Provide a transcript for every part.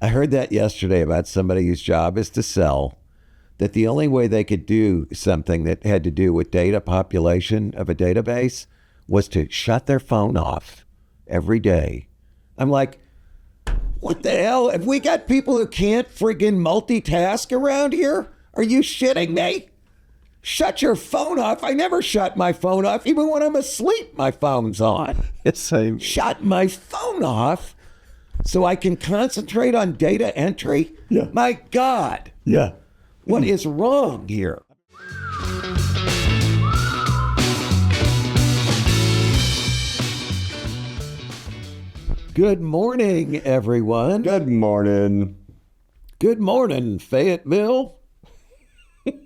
I heard that yesterday about somebody whose job is to sell, that the only way they could do something that had to do with data population of a database was to shut their phone off every day. I'm like, what the hell? Have we got people who can't friggin' multitask around here? Are you shitting me? Shut your phone off. I never shut my phone off. Even when I'm asleep, my phone's on. Same. Shut my phone off so I can concentrate on data entry? Yeah. My God. Yeah. What is wrong here? Good morning, everyone. Good morning. Good morning, Fayetteville.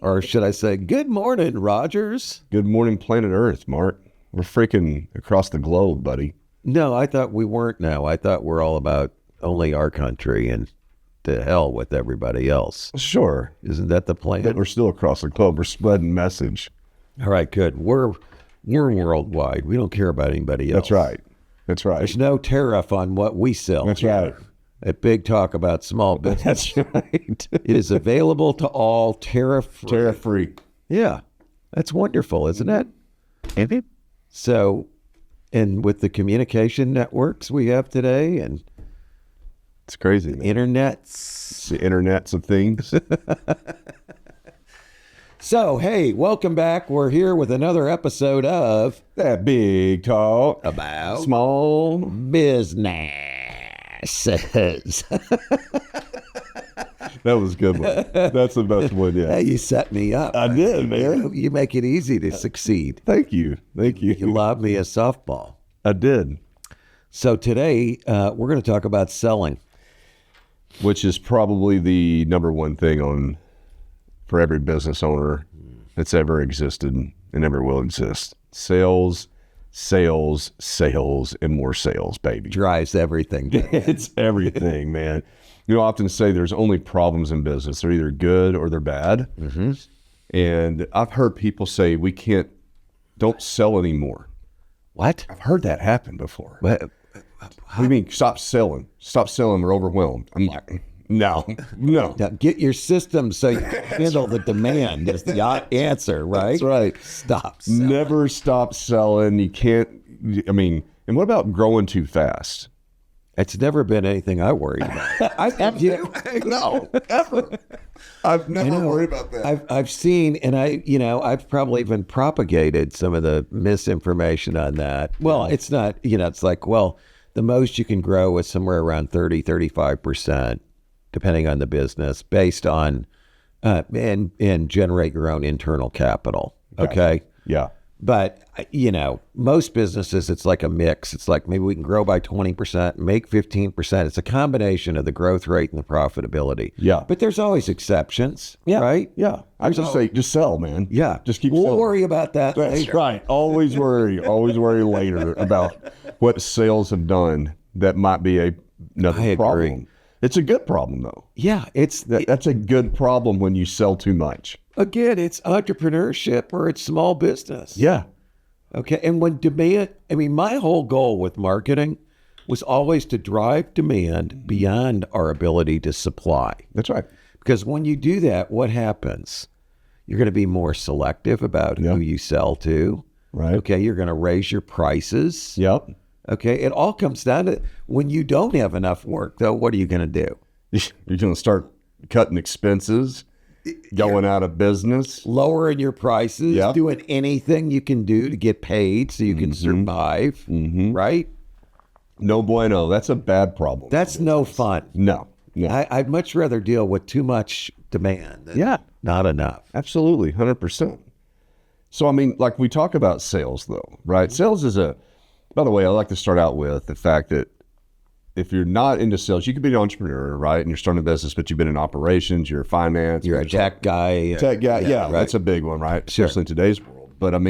Or should I say, good morning, Rogers? Good morning, planet Earth, Mark. We're freaking across the globe, buddy. No, I thought we weren't now. I thought we're all about only our country and to hell with everybody else. Sure. Isn't that the plan? But we're still across the globe. We're spreading message. All right, good. We're worldwide. We don't care about anybody else. That's right. That's right. There's no tariff on what we sell. That's right. A big talk about small business. That's right. It is available to all, tariff-free. Tariff-free. Yeah, that's wonderful, isn't it? So, and with the communication networks we have today and It's crazy, man. internets. The internets of things. So, hey, welcome back. We're here with another episode of That big talk. About Small. Business. That was a good one. That's the best one yet. Hey, you set me up. I did, man. You make it easy to succeed. Thank you. Thank you. You lobbed me a softball. I did. So today, we're going to talk about selling. Which is probably the number one thing for every business owner that's ever existed and ever will exist. Sales, sales, sales, and more sales, baby. Drives everything. It's everything, man. You know, I often say there's only problems in business. They're either good or they're bad. Mm-hmm. And I've heard people say, don't sell anymore. What? I've heard that happen before. What? What do you mean, stop selling? Stop selling, we're overwhelmed. I'm like, no. Now, get your system so you can handle the demand is the answer, right? That's right. Stop selling. Never stop selling. You can't, and what about growing too fast? It's never been anything I worried about. No, ever. I've never worried about that. I've seen, and I've probably even propagated some of the misinformation on that. Well, it's not, it's like, well, the most you can grow is somewhere around 30-35%, depending on the business, based on, and generate your own internal capital. Okay. Yeah. But, most businesses, it's like a mix. It's like maybe we can grow by 20%, make 15%. It's a combination of the growth rate and the profitability. Yeah. But there's always exceptions, Yeah. right? Yeah. I just say, just sell, man. Yeah. Just keep We'll selling. worry about that That's later. right. Always worry later about what sales have done that might be another I agree. problem. It's a good problem, though. Yeah. That's a good problem when you sell too much. Again, it's entrepreneurship or it's small business. Yeah. Okay. And when demand, my whole goal with marketing was always to drive demand beyond our ability to supply. That's right. Because when you do that, what happens? You're going to be more selective about who you sell to. Right. Okay. You're going to raise your prices. Yep. Okay. It all comes down to when you don't have enough work, though, what are you going to do? You're going to start cutting expenses, going out of business. Lowering your prices, Yep. doing anything you can do to get paid so you can survive. Mm-hmm. Right? No bueno. That's a bad problem. That's no fun. No. I'd much rather deal with too much demand than not enough. Absolutely. 100%. So, like we talk about sales, though, right? Sales is by the way, I like to start out with the fact that if you're not into sales, you could be an entrepreneur, right? And you're starting a business, but you've been in operations, you're finance. You're a tech guy. Tech guy, yeah, right. That's a big one, right? Sure. Especially in today's world. But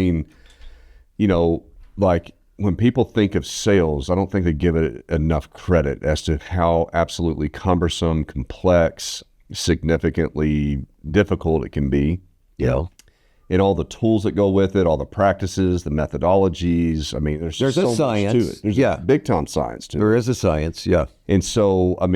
like when people think of sales, I don't think they give it enough credit as to how absolutely cumbersome, complex, significantly difficult it can be. And all the tools that go with it, all the practices, the methodologies. There's a so science much to it. There's a big time science to it. There is a science, yeah. And so, I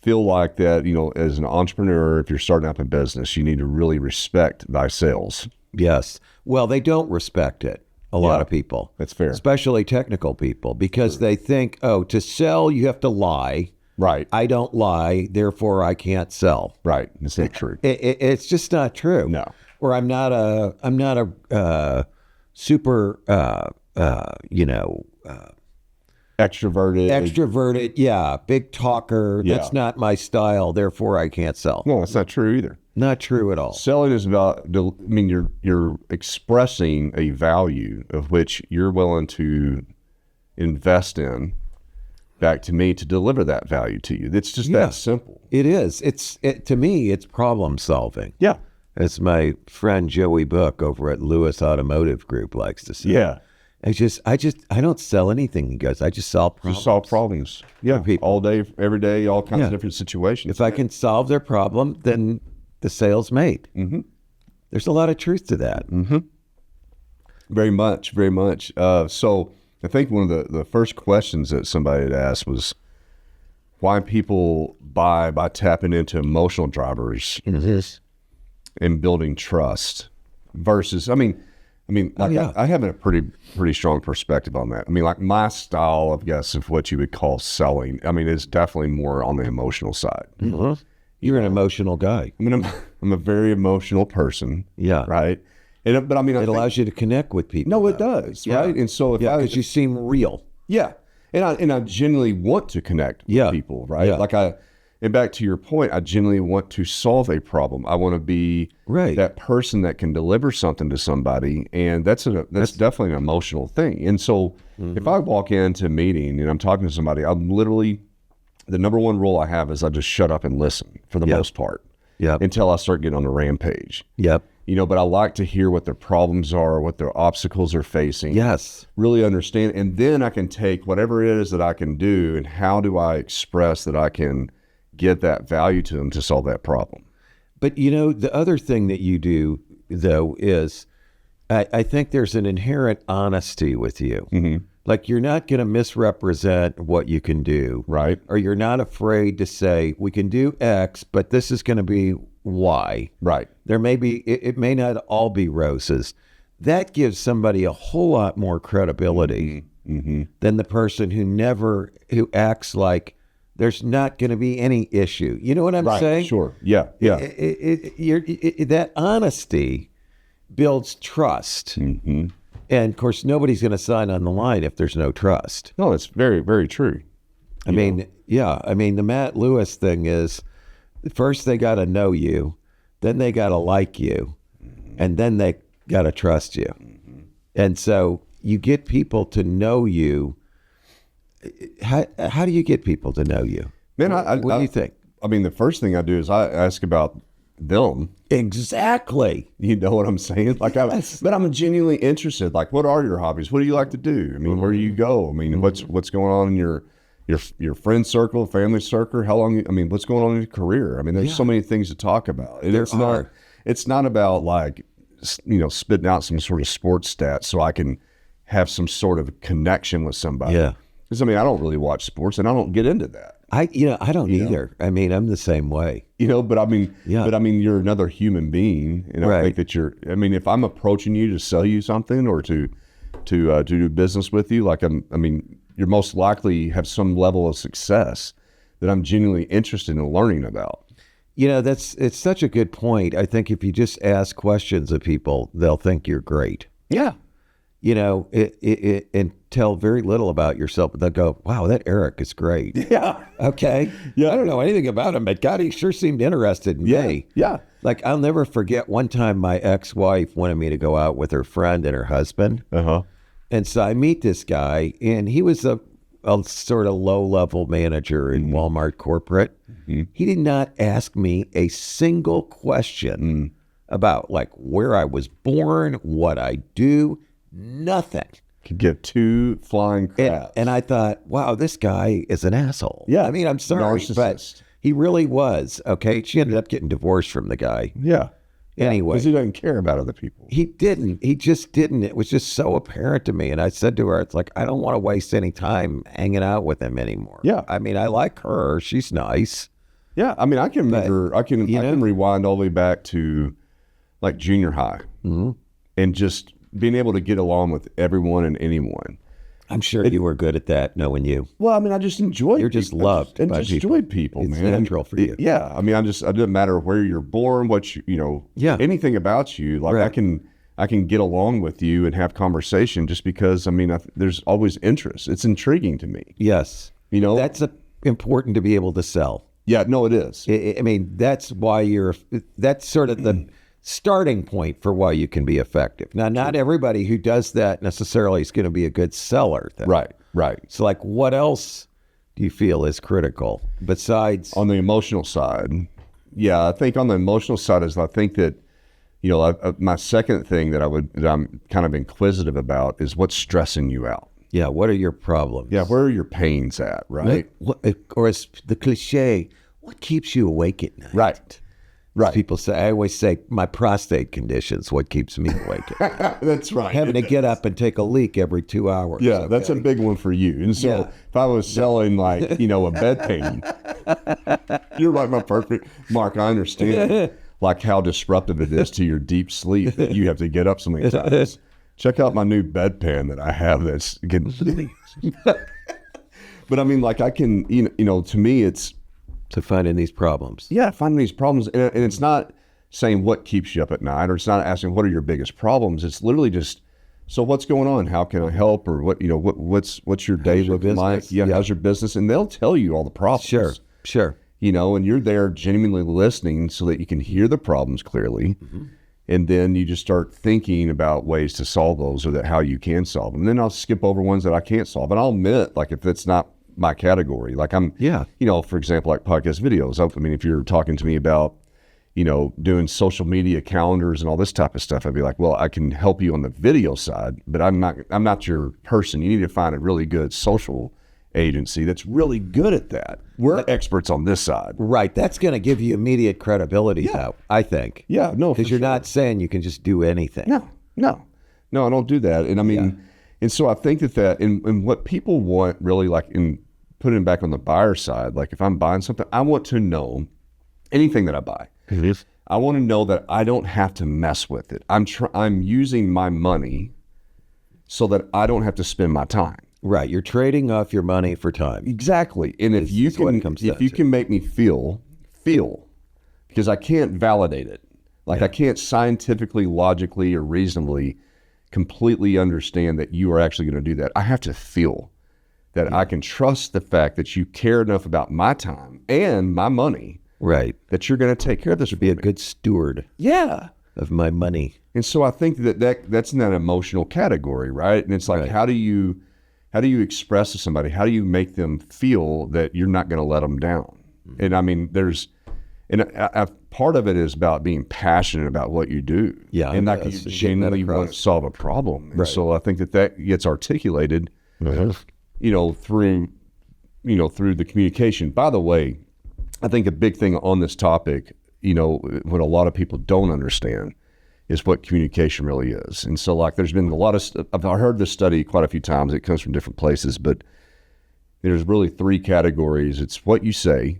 feel like that, as an entrepreneur, if you're starting up a business, you need to really respect thy sales. Yes. Well, they don't respect it. A lot of people. That's fair. Especially technical people, because they think, oh, to sell, you have to lie. Right. I don't lie, therefore I can't sell. Right. It's not true. It's just not true. No. Or I'm not a super, extroverted. Yeah. Big talker. Yeah. That's not my style. Therefore I can't sell. No, that's not true either. Not true at all. Selling is about, you're expressing a value of which you're willing to invest in back to me to deliver that value to you. It's just that simple. It is. To me, it's problem solving. Yeah. As my friend Joey Book over at Lewis Automotive Group likes to say. Yeah. I don't sell anything, he goes. I just solve problems. Just solve problems. Yeah. People. All day, every day, all kinds of different situations. If I can solve their problem, then the sale's made. Mm-hmm. There's a lot of truth to that. Mm-hmm. Very much, very much. So I think one of the first questions that somebody had asked was why people buy by tapping into emotional drivers and building trust versus, I have a pretty strong perspective on that. Like my style of, of what you would call selling, is definitely more on the emotional side. Mm-hmm. You're an emotional guy. I'm a very emotional person. Yeah. Right. But it allows you to connect with people. No, it does. Yeah. Right. And so because you seem real. Yeah. And I genuinely want to connect with people. Right. Yeah. And back to your point, I genuinely want to solve a problem. I want to be that person that can deliver something to somebody. And that's definitely an emotional thing. And so if I walk into a meeting and I'm talking to somebody, I'm literally, the number one rule I have is I just shut up and listen for the most part until I start getting on a rampage. Yep. But I like to hear what their problems are, what their obstacles are facing. Yes. Really understand. And then I can take whatever it is that I can do and how do I express that I can get that value to them to solve that problem. But, the other thing that you do, though, is I think there's an inherent honesty with you. Mm-hmm. Like you're not going to misrepresent what you can do. Right. Or you're not afraid to say, we can do X, but this is going to be Y. Right. There may be, it may not all be roses. That gives somebody a whole lot more credibility than the person who acts like there's not going to be any issue. You know what I'm saying? Sure. Yeah. Yeah. That honesty builds trust. Mm-hmm. And of course, nobody's going to sign on the line if there's no trust. No, that's very, very true. I mean, the Matt Lewis thing is first they got to know you, then they got to like you, and then they got to trust you. Mm-hmm. And so you get people to know you. How do you get people to know you? Man, what do you think? The first thing I do is I ask about them. Exactly. You know what I'm saying? But I'm genuinely interested. Like, what are your hobbies? What do you like to do? Where do you go? What's going on in your friend circle, family circle? How long? What's going on in your career? There's so many things to talk about. And it's not about like, spitting out some sort of sports stats so I can have some sort of connection with somebody. Yeah. Because I don't really watch sports and I don't get into that. I don't either. I'm the same way. But you're another human being, and I think that you're. If I'm approaching you to sell you something or to do business with you, you're most likely have some level of success that I'm genuinely interested in learning about. It's such a good point. I think if you just ask questions of people, they'll think you're great. Yeah. And tell very little about yourself, but they'll go, wow, that Eric is great. Yeah. Okay. Yeah. I don't know anything about him, but God, he sure seemed interested in me. Yeah. Like, I'll never forget one time my ex-wife wanted me to go out with her friend and her husband. Uh-huh. And so I meet this guy, and he was a sort of low-level manager in Walmart corporate. Mm-hmm. He did not ask me a single question about, like, where I was born, what I do, nothing. Could give two flying craps. And I thought, wow, this guy is an asshole. Yeah. I'm sorry, narcissist. But he really was. Okay. She ended up getting divorced from the guy. Yeah. Anyway. Because he doesn't care about other people. He didn't. He just didn't. It was just so apparent to me. And I said to her, it's like, I don't want to waste any time hanging out with him anymore. Yeah. I like her. She's nice. Yeah, I mean, I can remember, I can rewind all the way back to like junior high, and just being able to get along with everyone and anyone. I'm sure you were good at that, knowing you. Well, I mean, I just enjoyed. You're just loved by just people. enjoyed people, It's man. natural for you. Yeah, I mean, it doesn't matter where you're born, what you know, anything about you. Like I can get along with you and have conversation just because. I mean, there's always interest. It's intriguing to me. Yes, you know, that's important to be able to sell. Yeah, no, it is. I mean, that's why that's sort of the starting point for why you can be effective. Now, not everybody who does that necessarily is going to be a good seller, though. Right. So, like, what else do you feel is critical besides on the emotional side? Yeah, I think on the emotional side is I think that, you know, my second thing that I'm kind of inquisitive about is what's stressing you out. Yeah, what are your problems? Yeah, where are your pains at, right? Or as the cliche, what keeps you awake at night? Right. People say, I always say, my prostate condition's what keeps me awake at night. That's right. Having to get up and take a leak every 2 hours. Yeah, okay. That's a big one for you. And so if I was selling like, you know, a bedpan, you're like my perfect, Mark, I understand like how disruptive it is to your deep sleep that you have to get up so many times. Check out my new bedpan that I have that's getting But I mean, like I can, you know, to me it's to finding these problems. Yeah, finding these problems. And it's not saying what keeps you up at night, or it's not asking what are your biggest problems. It's literally just, so what's going on? How can I help? Or what, you know, what's your day looking like? Yeah, how's your business? And they'll tell you all the problems. Sure. You know, and you're there genuinely listening so that you can hear the problems clearly. And then you just start thinking about ways to solve those, or that how you can solve them. And then I'll skip over ones that I can't solve. And I'll admit, like, if it's not my category, like you know, for example, like podcast videos. I mean, if you're talking to me about, you know, doing social media calendars and all this type of stuff, I'd be like, well, I can help you on the video side, but I'm not your person. You need to find a really good social agency that's really good at that. We're experts on this side. Right. That's going to give you immediate credibility, though, I think. Yeah, no, because you're not saying you can just do anything. No, I don't do that. And I mean, and so I think that and what people want really, like, in putting it back on the buyer side, like if I'm buying something, I want to know anything that I buy. I want to know that I don't have to mess with it. I'm using my money so that I don't have to spend my time. Right. You're trading off your money for time. Exactly. And if you can make me feel, because I can't validate it. Like I can't scientifically, logically, or reasonably completely understand that you are actually going to do that. I have to feel that I can trust the fact that you care enough about my time and my money. Right. That you're going to take care of this. Be a good steward. Yeah. Of my money. And so I think that's in that emotional category, right? And it's like, how do you express to somebody? How do you make them feel that you're not going to let them down? And I mean, part of it is about being passionate about what you do. Yeah. And like you genuinely want to solve a problem. And so I think that gets articulated, you know, through the communication. By the way, I think a big thing on this topic, you know, what a lot of people don't understand is what communication really is. And so, like, there's been a lot of I've heard this study quite a few times. It comes from different places, but there's really three categories. It's what you say,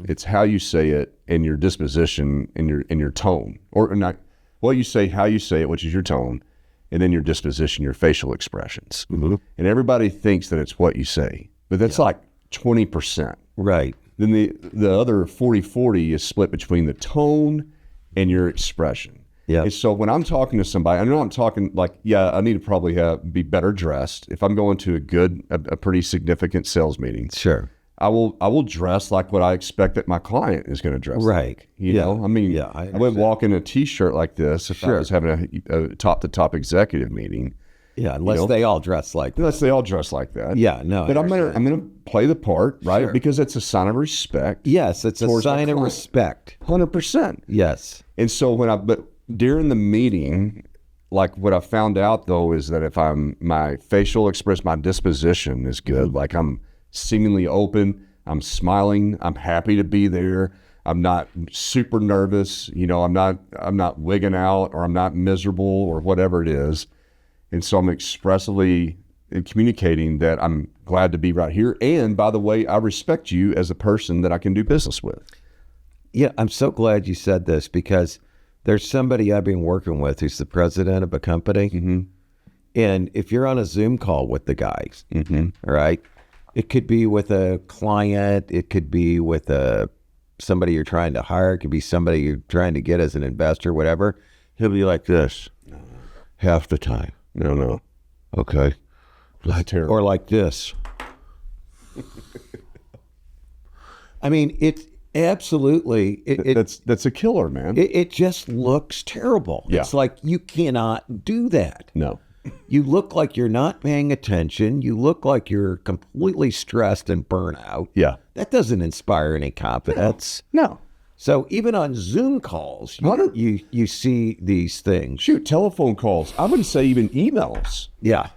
it's how you say it, and your disposition and your tone, or not what you say, how you say it, which is your tone, and then your disposition, your facial expressions. And everybody thinks that it's what you say, but that's like 20%. Right. Then the other 40-40 is split between the tone and your expression. Yeah. And so when I'm talking to somebody, I know I'm talking like, I need to probably be better dressed. If I'm going to a pretty significant sales meeting, sure, I will dress like what I expect that my client is going to dress like. You know, I mean, I wouldn't walk in a T-shirt like this if I was having a top-to-top executive meeting. Yeah, unless they all dress like that. Unless they all dress like that. Yeah, no. But I'm gonna play the part, right? Sure. Because it's a sign of respect. Yes, it's a sign of respect. 100%. Yes. And so but during the meeting, like what I found out though is that if my facial expression, my disposition is good, like I'm seemingly open, I'm smiling, I'm happy to be there, I'm not super nervous, you know, I'm not wigging out, or I'm not miserable, or whatever it is. And so I'm expressively communicating that I'm glad to be right here. And by the way, I respect you as a person that I can do business with. Yeah, I'm so glad you said this because there's somebody I've been working with who's the president of a company. Mm-hmm. And if you're on a Zoom call with the guys, Mm-hmm. all right, it could be with a client, it could be with somebody you're trying to hire, it could be somebody you're trying to get as an investor, whatever. He'll be like this half the time. No. Okay. That's terrible. Or like this. I mean, it's absolutely, That's a killer, man. it just looks terrible. Yeah. It's like you cannot do that. No. You look like you're not paying attention. You look like you're completely stressed and burnt out. Yeah. That doesn't inspire any confidence. No. So even on Zoom calls, you see these things. Shoot, telephone calls. I would say even emails. Yeah.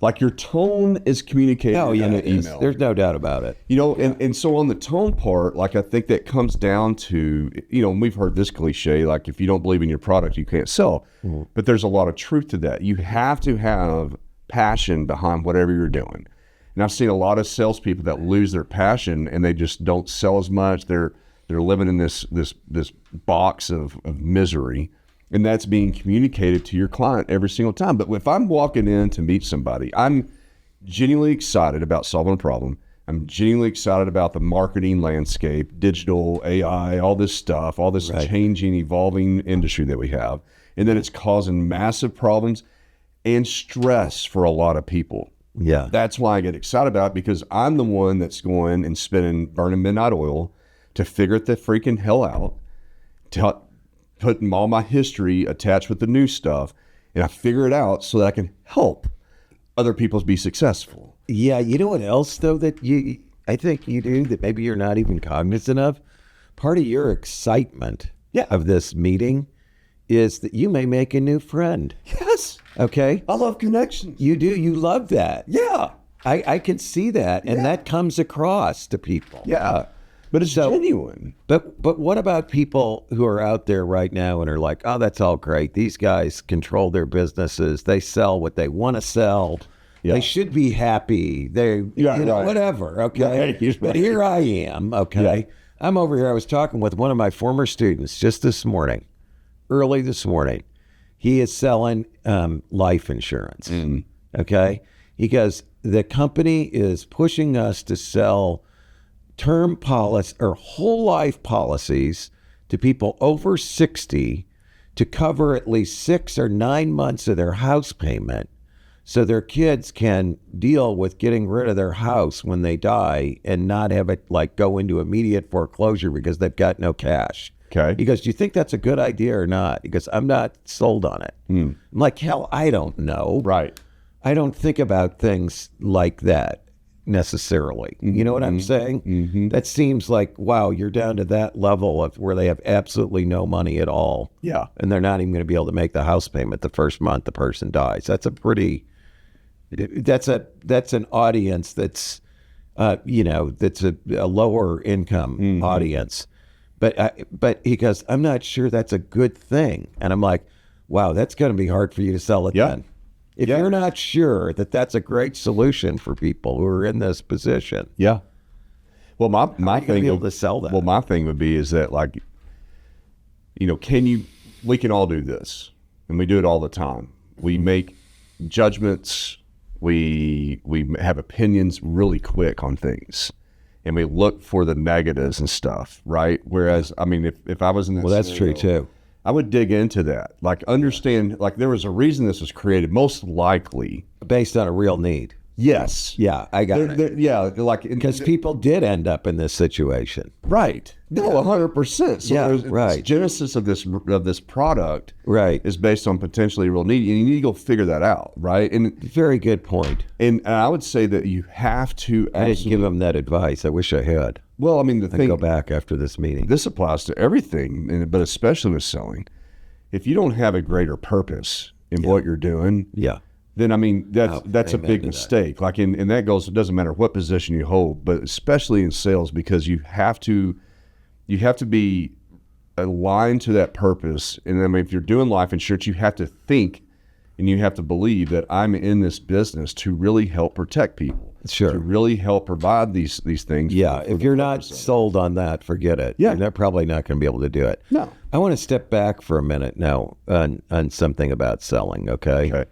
Like your tone is communicated in an it is. email. There's no doubt about it. You know, and so on the tone part, like I think that comes down to, you know, and we've heard this cliche, like if you don't believe in your product, you can't sell. Mm-hmm. But there's a lot of truth to that. You have to have passion behind whatever you're doing. And I've seen a lot of salespeople that lose their passion and they just don't sell as much. They're living in this box of misery. And that's being communicated to your client every single time. But if I'm walking in to meet somebody, I'm genuinely excited about solving a problem. I'm genuinely excited about the marketing landscape, digital, AI, all this stuff, all this changing, evolving industry that we have. And then it's causing massive problems and stress for a lot of people. Yeah. That's why I get excited about it, because I'm the one that's going and burning midnight oil to figure the freaking hell out, putting all my history attached with the new stuff, and I figure it out so that I can help other people be successful. Yeah, you know what else though that I think you do that maybe you're not even cognizant of? Part of your excitement of this meeting is that you may make a new friend. Yes. Okay. I love connections. You do. You love that. Yeah. I can see that, and that comes across to people. Yeah. But it's genuine. But what about people who are out there right now and are like, oh, that's all great. These guys control their businesses. They sell what they want to sell. Yeah. They should be happy. Whatever. Okay. Right. But here I am. Okay. Yeah. I'm over here. I was talking with one of my former students just this morning, early this morning. He is selling life insurance. Mm. Okay. He goes, the company is pushing us to sell term policy or whole life policies to people over 60 to cover at least 6 or 9 months of their house payment so their kids can deal with getting rid of their house when they die and not have it like go into immediate foreclosure because they've got no cash. Okay. He goes, do you think that's a good idea or not? He goes, I'm not sold on it. I'm like, hell, I don't know. Right. I don't think about things like that necessarily. You know what I'm saying? Mm-hmm. That seems like, wow, you're down to that level of where they have absolutely no money at all. Yeah. And they're not even going to be able to make the house payment the first month the person dies. That's an audience that's, that's a lower income audience. But he goes, I'm not sure that's a good thing. And I'm like, wow, that's going to be hard for you to sell it then. If you're not sure that that's a great solution for people who are in this position. Yeah. Well, my thing be able to sell that. Well, my thing would be is that, like, we can all do this, and we do it all the time. We make judgments. We have opinions really quick on things, and we look for the negatives and stuff, right? Whereas, I mean, if I was in this that's true too. I would dig into that, like understand, like there was a reason this was created, most likely based on a real need. Yes. Yeah, I got it. Yeah, like because people did end up in this situation. Right. No, 100%. So right. The genesis of this product is based on potentially real need, and you need to go figure that out, right? And very good point. And I would say that you have to. I didn't give them that advice. I wish I had. Well, I mean, go back after this meeting. This applies to everything, but especially with selling. If you don't have a greater purpose in what you're doing, then I mean that's a big mistake. Like and that goes. It doesn't matter what position you hold, but especially in sales, because you have to be aligned to that purpose. And I mean, if you're doing life insurance, you have to think And you have to believe that I'm in this business to really help protect people. Sure. To really help provide these things. Yeah. If you're not sold on that, forget it. Yeah. You're probably not going to be able to do it. No. I want to step back for a minute now on something about selling, okay?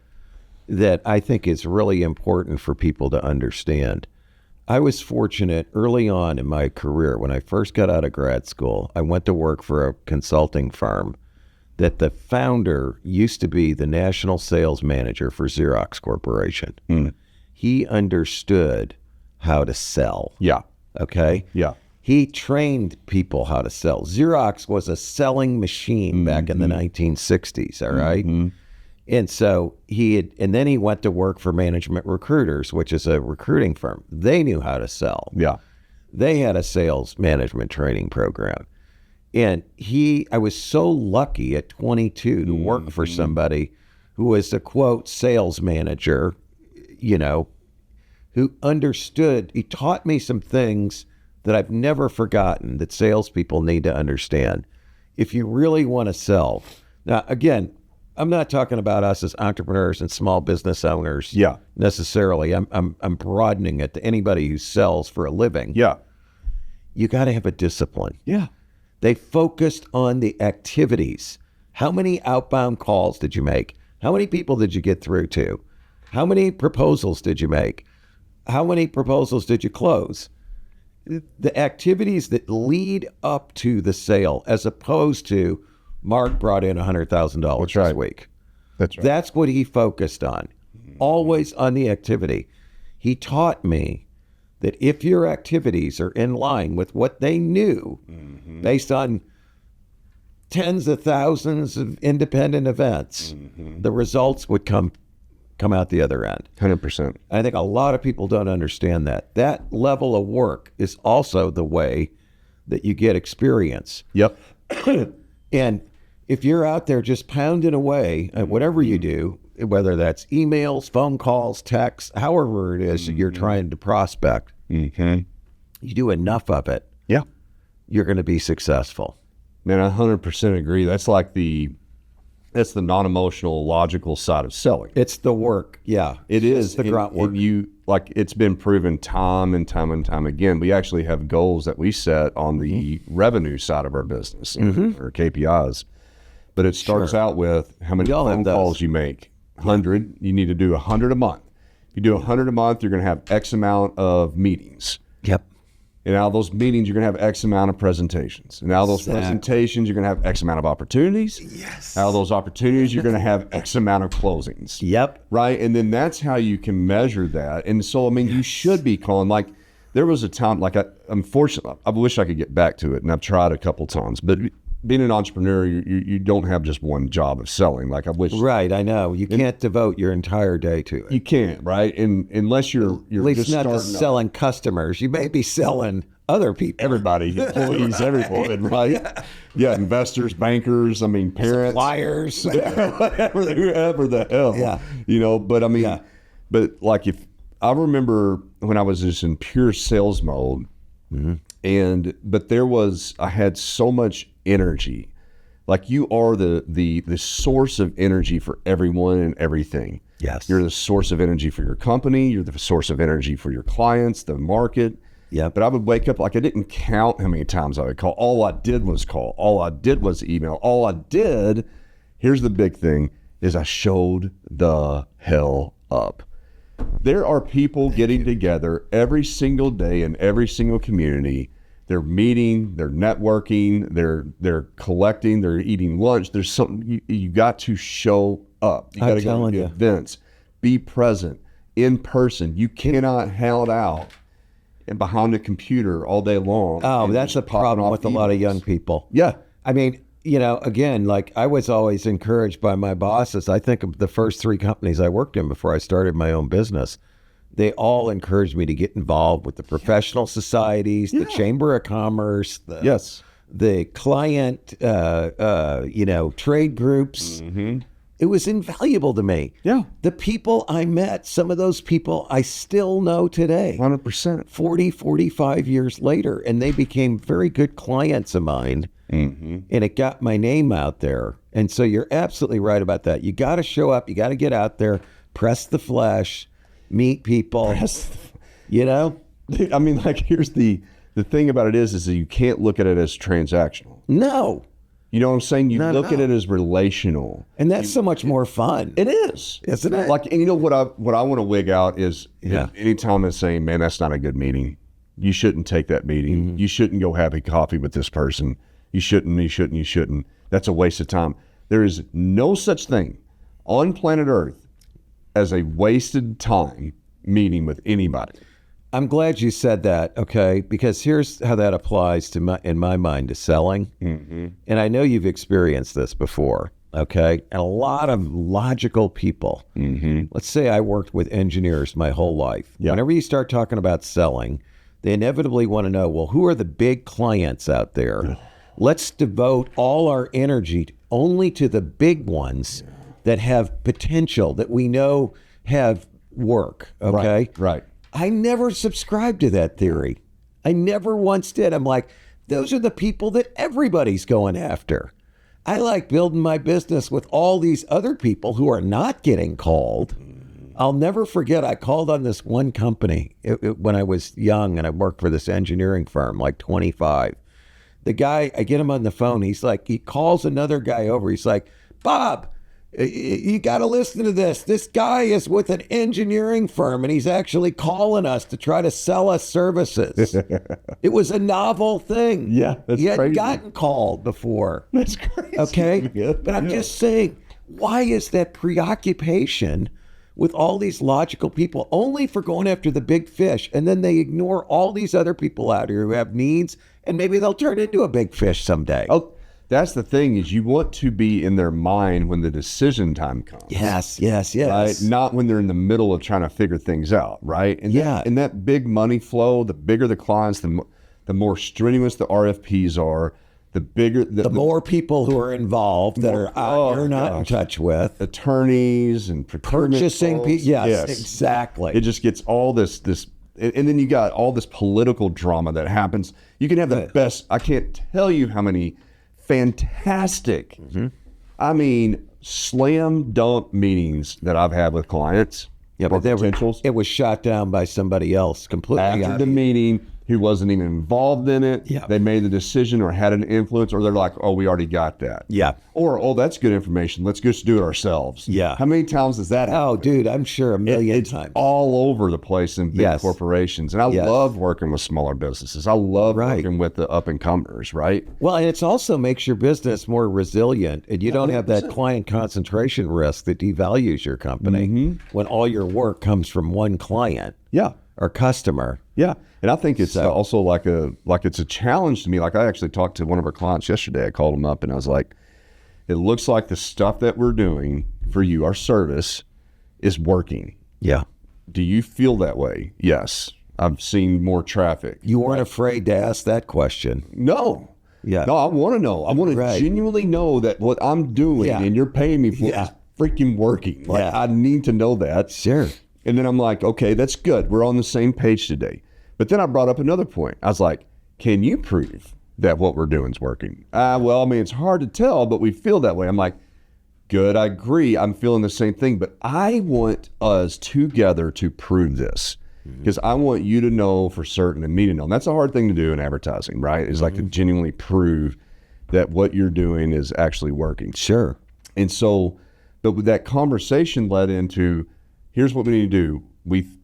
That I think is really important for people to understand. I was fortunate early on in my career, when I first got out of grad school, I went to work for a consulting firm that the founder used to be the national sales manager for Xerox Corporation. He understood how to sell. Yeah. Okay? Yeah. He trained people how to sell. Xerox was a selling machine back in the 1960s, all right? And so then he went to work for Management Recruiters, which is a recruiting firm. They knew how to sell. Yeah. They had a sales management training program. And I was so lucky at 22 to work for somebody who was a, quote, sales manager, who understood. He taught me some things that I've never forgotten that salespeople need to understand. If you really want to sell. Now, again, I'm not talking about us as entrepreneurs and small business owners necessarily. I'm broadening it to anybody who sells for a living. Yeah. You got to have a discipline. Yeah. They focused on the activities. How many outbound calls did you make? How many people did you get through to? How many proposals did you make? How many proposals did you close? The activities that lead up to the sale, as opposed to Mark brought in $100,000 this week. That's right. That's what he focused on. Always on the activity. He taught me that if your activities are in line with what they knew, based on tens of thousands of independent events, the results would come out the other end. 100%. I think a lot of people don't understand that. That level of work is also the way that you get experience. Yep. And if you're out there just pounding away at whatever you do, whether that's emails, phone calls, texts, however it is that you're trying to prospect, you do enough of it, you're going to be successful. Man, I 100% agree. That's the non-emotional, logical side of selling. It's the work. Yeah. It is the grunt work. It's been proven time and time and time again. We actually have goals that we set on the revenue side of our business, or KPIs. But it starts out with how many phone calls you make. 100. You need to do 100 a month. If you do 100 a month, you're going to have X amount of meetings. Yep. And out of those meetings, you're going to have X amount of presentations. And out of those presentations, you're going to have X amount of opportunities. Yes. Out of those opportunities, you're going to have X amount of closings. Yep. Right? And then that's how you can measure that. And so, I mean, you should be calling. Like, there was a time, unfortunately, I wish I could get back to it, and I've tried a couple times. But being an entrepreneur, you don't have just one job of selling. Like, I wish. Right, I know. You can't devote your entire day to it. You can't, right? And unless you're at least just not starting selling customers. You may be selling other people. Everybody, employees, everyone, right? Yeah, investors, bankers, parents. Suppliers. whoever the hell. Yeah. But I mean, but like if I remember when I was just in pure sales mode, but I had so much energy. Like, you are the source of energy for everyone and everything. Yes. You're the source of energy for your company. You're the source of energy for your clients, the market. Yeah. But I would wake up, I didn't count how many times I would call. All I did was call. All I did was email. All I did, here's the big thing, is I showed the hell up. There are people getting together every single day in every single community. They're meeting, they're networking, they're collecting, they're eating lunch. There's something you got to show up. You got to go to events, be present, in person. You cannot hang out and behind a computer all day long. Oh, that's a problem with a lot of young people. Yeah. Again, like, I was always encouraged by my bosses. I think of the first 3 companies I worked in before I started my own business. They all encouraged me to get involved with the professional societies, the Chamber of Commerce, the client, trade groups. It was invaluable to me. Yeah. The people I met, some of those people I still know today. 100%. 40, 45 years later, and they became very good clients of mine and it got my name out there. And so you're absolutely right about that. You got to show up. You got to get out there, press the flesh, meet people, you know? I mean, like, here's the thing about it is that you can't look at it as transactional. No. You know what I'm saying? You look at it as relational. And that's so much more fun. It is. Isn't it? Like, and you know what I want to wig out is anytime I'm saying, man, that's not a good meeting. You shouldn't take that meeting. You shouldn't go have a coffee with this person. You shouldn't. That's a waste of time. There is no such thing on planet Earth as a wasted time meeting with anybody. I'm glad you said that, okay? Because here's how that applies to in my mind to selling. And I know you've experienced this before, okay? And a lot of logical people. Let's say I worked with engineers my whole life. Whenever you start talking about selling, they inevitably want to know, well, who are the big clients out there? Let's devote all our energy only to the big ones that have potential, that we know have work, okay? Right. I never subscribed to that theory. I never once did. I'm like, those are the people that everybody's going after. I like building my business with all these other people who are not getting called. I'll never forget, I called on this one company when I was young, and I worked for this engineering firm, like 25. The guy, I get him on the phone. He's like, he calls another guy over. He's like, Bob, you got to listen to this. This guy is with an engineering firm, and he's actually calling us to try to sell us services. It was a novel thing. Yeah, that's he hadn't crazy. gotten called before. That's crazy. Okay? Man. But I'm just saying, why is that preoccupation with all these logical people only for going after the big fish, and then they ignore all these other people out here who have needs, and maybe they'll turn into a big fish someday? Oh, that's the thing, is you want to be in their mind when the decision time comes. Yes. Right? Not when they're in the middle of trying to figure things out, right? And that big money flow, the bigger the clients, the more strenuous the RFPs are, the bigger the more people who are involved that are out you're not in touch with. Attorneys and Purchasing people. Yes, exactly. It just gets all this, and then you got all this political drama that happens. You can have the best, I can't tell you how many fantastic, I mean, slam dunk meetings that I've had with clients. Yeah, but it was shot down by somebody else completely. After the meeting, who wasn't even involved in it. Yeah. They made the decision or had an influence, or they're like, oh, we already got that. Yeah. Or, oh, that's good information. Let's just do it ourselves. Yeah. How many times does that happen? Oh, dude, I'm sure a million times. All over the place in big corporations. And I love working with smaller businesses. I love working with the up-and-comers, right? Well, and it also makes your business more resilient, and you don't have that client concentration risk that devalues your company when all your work comes from one client or customer. Yeah. And I think it's also like it's a challenge to me. Like, I actually talked to one of our clients yesterday. I called him up and I was like, it looks like the stuff that we're doing for you, our service, is working. Yeah. Do you feel that way? Yes. I've seen more traffic. You weren't afraid to ask that question. No. Yeah. No, I want to know. I want to genuinely know that what I'm doing and you're paying me for is freaking working. Like, I need to know that. Sure. And then I'm like, okay, that's good. We're on the same page today. But then I brought up another point. I was like, can you prove that what we're doing is working? Well, I mean, it's hard to tell, but we feel that way. I'm like, good, I agree. I'm feeling the same thing. But I want us together to prove this, because I want you to know for certain and me to know. And that's a hard thing to do in advertising, right? Is like to genuinely prove that what you're doing is actually working. Sure. And so, but with that conversation led into, here's what we need to do.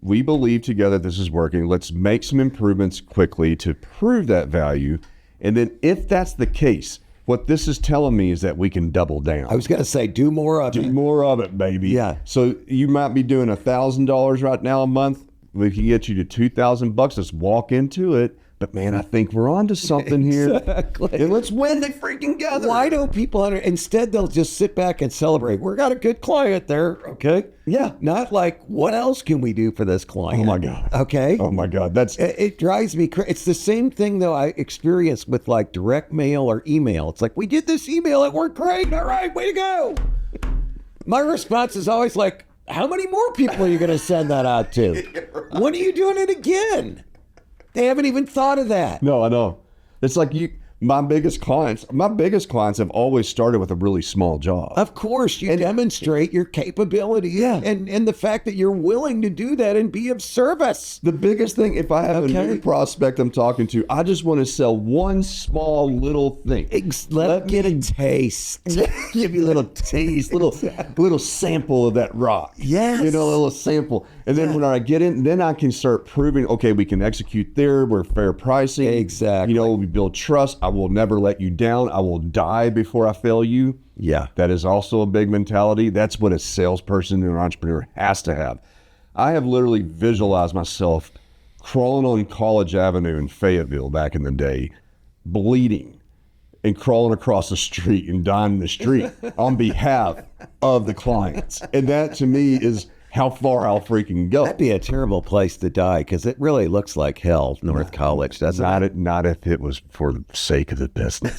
We believe together this is working. Let's make some improvements quickly to prove that value. And then if that's the case, what this is telling me is that we can double down. I was going to say, do more of it. Do more of it, baby. Yeah. So you might be doing $1,000 right now a month. We can get you to $2,000. Let's walk into it. But man, I think we're onto something here. Exactly. And let's win the freaking together. Why don't people instead they'll just sit back and celebrate. We got a good client there, okay? Yeah. Not like, what else can we do for this client? Oh my God. Okay? Oh my God. It drives me crazy. It's the same thing though I experienced with like direct mail or email. It's like, we did this email, it worked great. All right, way to go. My response is always like, how many more people are you going to send that out to? Right. When are you doing it again? They haven't even thought of that. No, I know. It's like my biggest clients have always started with a really small job. Of course, you demonstrate your capability, and the fact that you're willing to do that and be of service. The biggest thing, if I have a new prospect I'm talking to, I just want to sell one small little thing. Let get a taste. Give you a little taste, little sample of that rock. Yes. You know, a little sample. And then when I get in, then I can start proving, okay, we can execute there. We're fair pricing. Exactly. You know, we build trust. I will never let you down. I will die before I fail you. Yeah. That is also a big mentality. That's what a salesperson and an entrepreneur has to have. I have literally visualized myself crawling on College Avenue in Fayetteville back in the day, bleeding and crawling across the street and dying in the street on behalf of the clients. And that to me is how far I'll freaking go. That'd be a terrible place to die because it really looks like hell, North College, doesn't it? Not if it was for the sake of the business.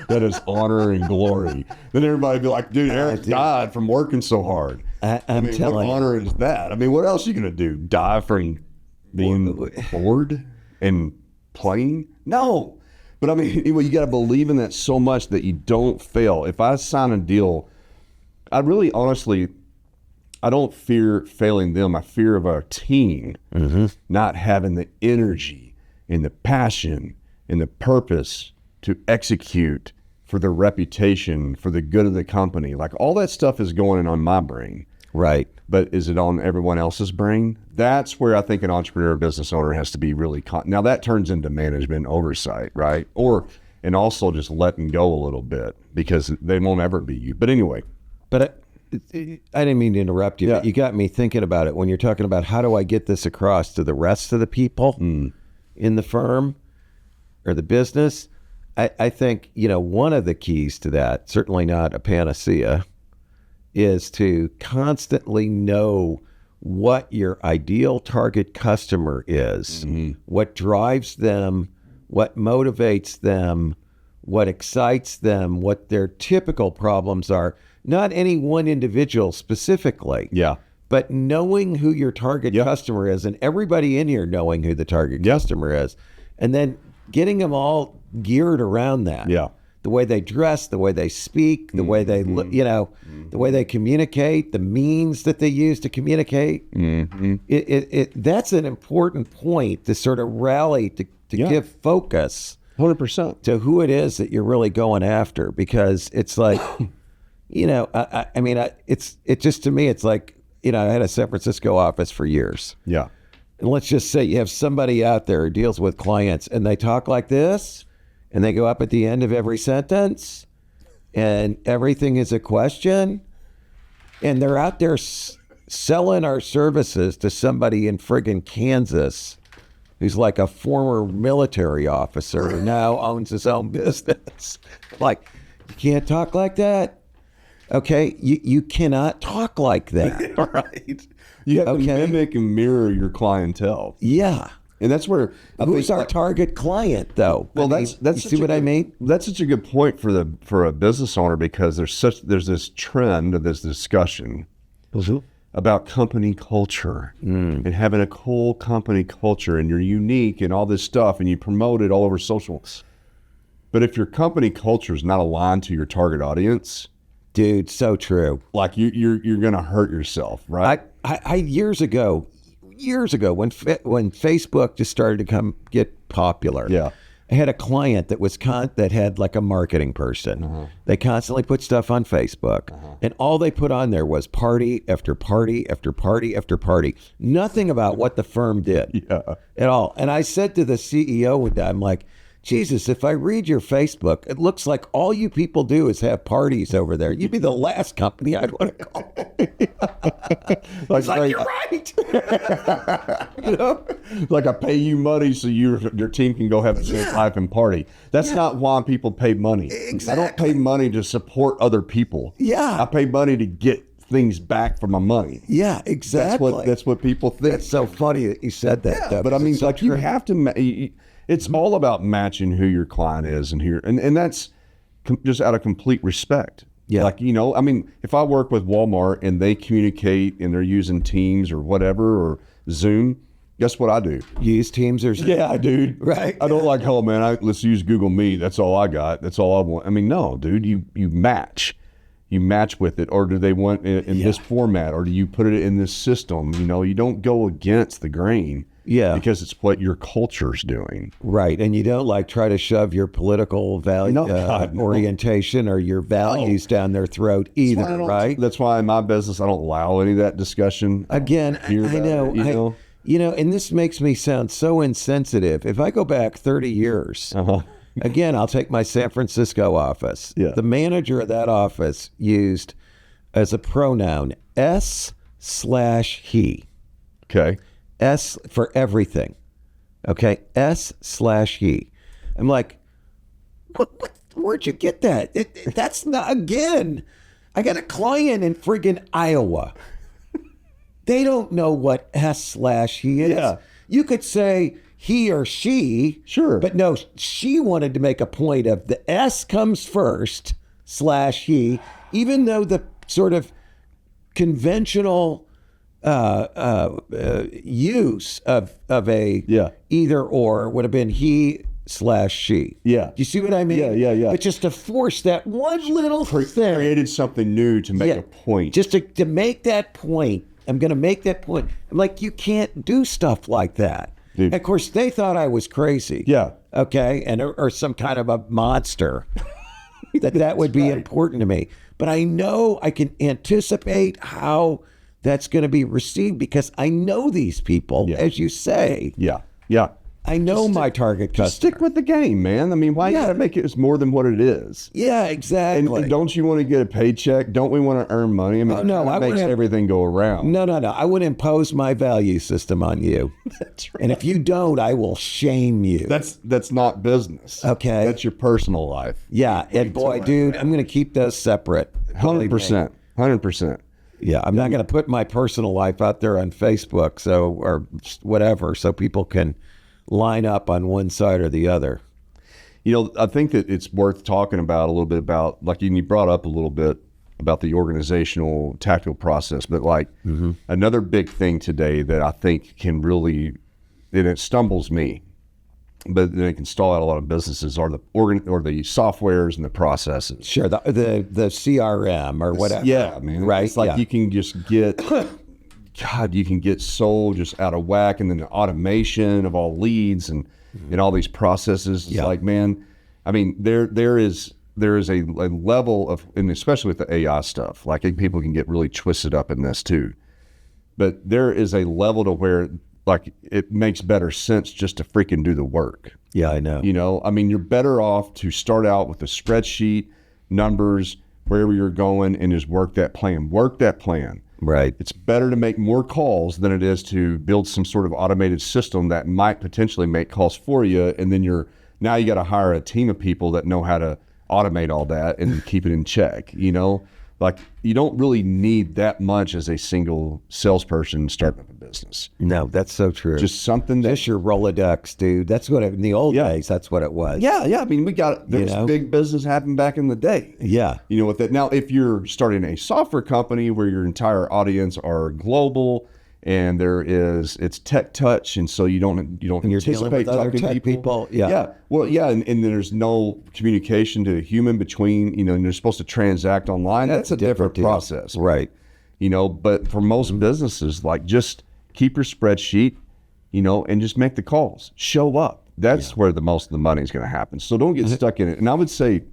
That is honor and glory. Then everybody would be like, dude, Eric died from working so hard. I'm telling what honor is that? I mean, what else are you going to do? Die from being bored and playing? No. But I mean, you got to believe in that so much that you don't fail. If I sign a deal, I really honestly, I don't fear failing them. I fear of our team not having the energy and the passion and the purpose to execute for their reputation, for the good of the company. Like all that stuff is going on my brain. Right. But is it on everyone else's brain? That's where I think an entrepreneur, business owner has to be really now that turns into management oversight, right? And also just letting go a little bit because they won't ever be you. But anyway. But I didn't mean to interrupt you, but you got me thinking about it when you're talking about how do I get this across to the rest of the people in the firm or the business. I think, one of the keys to that, certainly not a panacea, is to constantly know what your ideal target customer is, what drives them, what motivates them, what excites them, what their typical problems are. Not any one individual specifically. Yeah. But knowing who your target customer is, and everybody in here knowing who the target customer is, and then getting them all geared around that. Yeah. The way they dress, the way they speak, the way they, the way they communicate, the means that they use to communicate. That's an important point to sort of rally to give focus 100% to who it is that you're really going after, because it's like, it just, to me, it's like, I had a San Francisco office for years. Yeah. And let's just say you have somebody out there who deals with clients and they talk like this and they go up at the end of every sentence and everything is a question, and they're out there selling our services to somebody in friggin' Kansas who's like a former military officer who now owns his own business. Like, you can't talk like that. Okay, you cannot talk like that. Right. You have to mimic and mirror your clientele. Yeah. And that's where who's our target client, though? Well, that's you see what I mean? That's such a good point for a business owner, because there's this trend of this discussion about company culture and having a cool company culture, and you're unique and all this stuff, and you promote it all over social. But if your company culture is not aligned to your target audience, dude, so true. Like you're gonna hurt yourself, right? I years ago when Facebook just started to get popular. Yeah. I had a client that was that had like a marketing person. They constantly put stuff on Facebook, and all they put on there was party after party after party after party. Nothing about what the firm did at all. And I said to the CEO one day, I'm like, Jesus, if I read your Facebook, it looks like all you people do is have parties over there. You'd be the last company I'd want to call. Like, you're right. Like I pay you money so your team can go have a safe life and party. That's not why people pay money. Exactly. I don't pay money to support other people. Yeah. I pay money to get things back for my money. Yeah, exactly. That's what people think. It's so funny that you said that. Yeah, but I mean, like, you have to. It's all about matching who your client is and that's just out of complete respect. Yeah. Like, I mean, if I work with Walmart and they communicate and they're using Teams or whatever or Zoom, Guess what I do? Use Teams or Yeah, dude. Right. I don't like, oh man, let's use Google Meet. That's all I got. That's all I want. I mean, no, dude, you match. You match with it, or do they want it in this format, or do you put it in this system? You know, you don't go against the grain. Yeah. Because it's what your culture's doing. Right. And you don't like try to shove your political value orientation or your values down their throat either, right? That's why in my business, I don't allow any of that discussion. Again, I know. And this makes me sound so insensitive. If I go back 30 years, again, I'll take my San Francisco office. Yeah. The manager of that office used as a pronoun S/he. Okay. S for everything. Okay. S/he. I'm like, where'd you get that? That's not, again, I got a client in friggin' Iowa. They don't know what S/he is. Yeah. You could say he or she. Sure. But no, she wanted to make a point of the S comes first /he, even though the sort of conventional use of a either or would have been he/she. Yeah. Do you see what I mean? Yeah. But just to force that one little thing. Created something new to make a point. Just to make that point. I'm going to make that point. I'm like, you can't do stuff like that. Dude. And of course, they thought I was crazy. Yeah. Okay. And or some kind of a monster. that would be important to me. But I know I can anticipate how that's going to be received because I know these people, as you say. Yeah. I know my target customer. Just stick with the game, man. I mean, why you got to make it more than what it is? Yeah, exactly. And don't you want to get a paycheck? Don't we want to earn money? I mean, that makes everything go around. No. I would impose my value system on you. That's right. And if you don't, I will shame you. That's not business. Okay. That's your personal life. Yeah. And boy, dude, I'm going to keep those separate. 100%. 100%. Yeah. I'm not going to put my personal life out there on Facebook or whatever so people can line up on one side or the other. You know, I think that it's worth talking about a little bit about, like you brought up a little bit about the organizational tactical process, but like another big thing today that I think can really, and it stumbles me, but then it can stall out a lot of businesses are the softwares and the processes. Sure, the CRM or whatever. Yeah, man. Right. It's like you can just get you can get so just out of whack, and then the automation of all leads and all these processes. It's like, man, I mean, there is a level of, and especially with the AI stuff, like people can get really twisted up in this too. But there is a level to where like it makes better sense just to freaking do the work. Yeah, I know. You know, I mean, you're better off to start out with a spreadsheet, numbers, wherever you're going, and just work that plan. Right. It's better to make more calls than it is to build some sort of automated system that might potentially make calls for you. And then now you got to hire a team of people that know how to automate all that and keep it in check. You know, like you don't really need that much as a single salesperson starting up a business. No, that's so true. Just something that just your Rolodex, dude. That's what in the old days, that's what it was. Yeah. I mean, there's big business happened back in the day. Yeah. You know, with that. Now, if you're starting a software company where your entire audience are global and it's tech touch, and so you don't And you're dealing anticipate with other talking to tech people. Yeah. Well, yeah, and there's no communication to a human between, and you're supposed to transact online. That's a different process. Right. You know, but for most businesses, like just keep your spreadsheet, and just make the calls. Show up. That's where the most of the money is going to happen. So don't get stuck in it. And I would say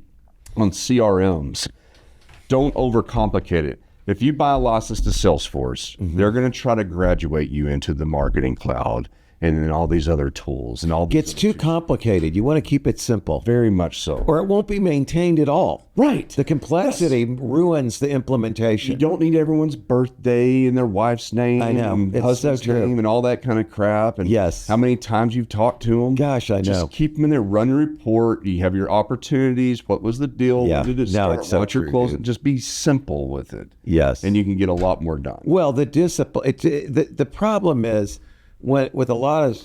on CRMs, don't overcomplicate it. If you buy a license to Salesforce, they're going to try to graduate you into the marketing cloud and then all these other tools and all. Gets too complicated. You want to keep it simple. Very much so. Or it won't be maintained at all. Right. The complexity ruins the implementation. You don't need everyone's birthday and their wife's name. I know. And It's husband's so true. name and all that kind of crap. And how many times you've talked to them. Gosh, I know. Just keep them in there. Run your report. You have your opportunities. What was the deal? Yeah. When did it No, start? it's so What's your true, closing? dude. Just be simple with it. Yes. And you can get a lot more done. Well, the discipline. The problem is with a lot of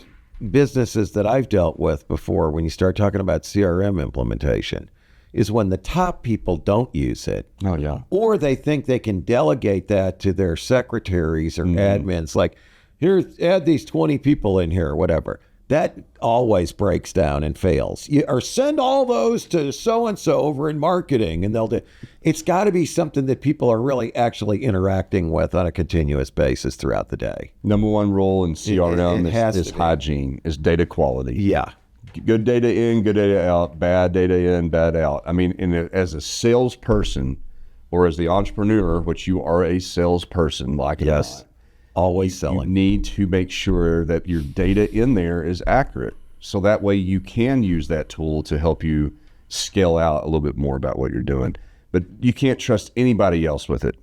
businesses that I've dealt with before, when you start talking about CRM implementation, is when the top people don't use it. Oh, yeah. Or they think they can delegate that to their secretaries or admins. Like, here, add these 20 people in here, whatever. That always breaks down and fails. Or send all those to so-and-so over in marketing, and they'll do. It's got to be something that people are really actually interacting with on a continuous basis throughout the day. Number one rule in CRM is hygiene, is data quality. Yeah. Good data in, good data out, bad data in, bad out. I mean, as a salesperson or as the entrepreneur, which you are a salesperson, like yes. Always selling. You need to make sure that your data in there is accurate. So that way you can use that tool to help you scale out a little bit more about what you're doing. But you can't trust anybody else with it.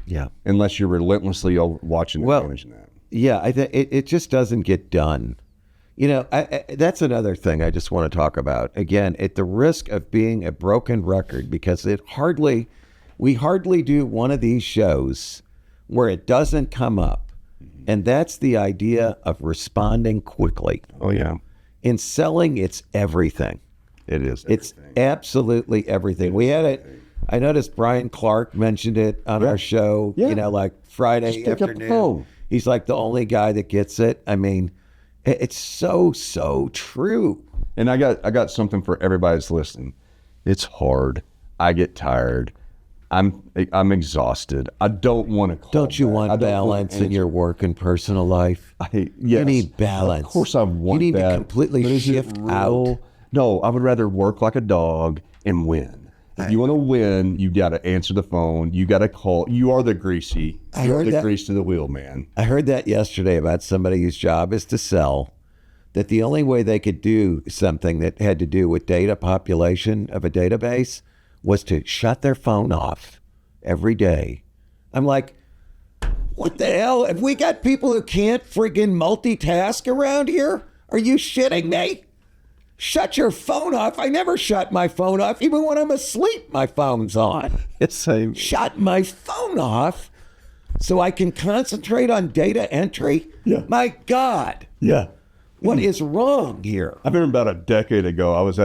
Yeah. Unless you're relentlessly watching and managing that. Yeah, it just doesn't get done. You know, that's another thing I just want to talk about. Again, at the risk of being a broken record, because we hardly do one of these shows where it doesn't come up. And that's the idea of responding quickly. Oh, yeah. In selling, it's everything. It is. It's absolutely everything. We had it. I noticed Brian Clark mentioned it on our show, you know, like Friday afternoon. He's like the only guy that gets it. I mean, it's so true. And I got something for everybody that's listening. It's hard. I get tired. I'm exhausted. I don't want to call Don't you want balance in your work and personal life? Yes. You need balance. Of course I want that. You need to completely shift out. No, I would rather work like a dog and win. If you want to win, you got to answer the phone. You got to call. You are the greasy. You're the grease to the wheel, man. I heard that yesterday about somebody whose job is to sell, that the only way they could do something that had to do with data population of a database was to shut their phone off every day. I'm like, what the hell? Have we got people who can't friggin' multitask around here? Are you shitting me? Shut your phone off. I never shut my phone off. Even when I'm asleep, my phone's on. Same. Shut my phone off so I can concentrate on data entry? Yeah. My God. Yeah. What is wrong here? I remember about a decade ago, I was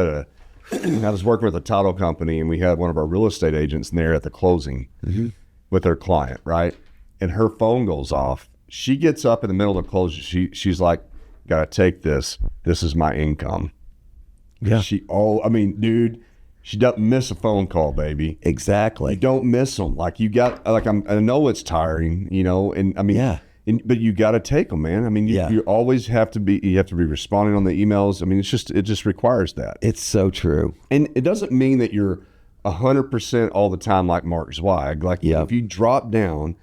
working with a title company, and we had one of our real estate agents in there at the closing with her client, right? And her phone goes off. She gets up in the middle of the closing. She's like, "Got to take this. This is my income." Yeah. Dude, she doesn't miss a phone call, baby. Exactly. You don't miss them. Like you got, like I know it's tiring, you know, and I mean, yeah. But you got to take them, man. I mean, you always have to be. You have to be responding on the emails. I mean, it just requires that. It's so true. And it doesn't mean that you're 100% all the time like Mark Zweig. Like if you drop down,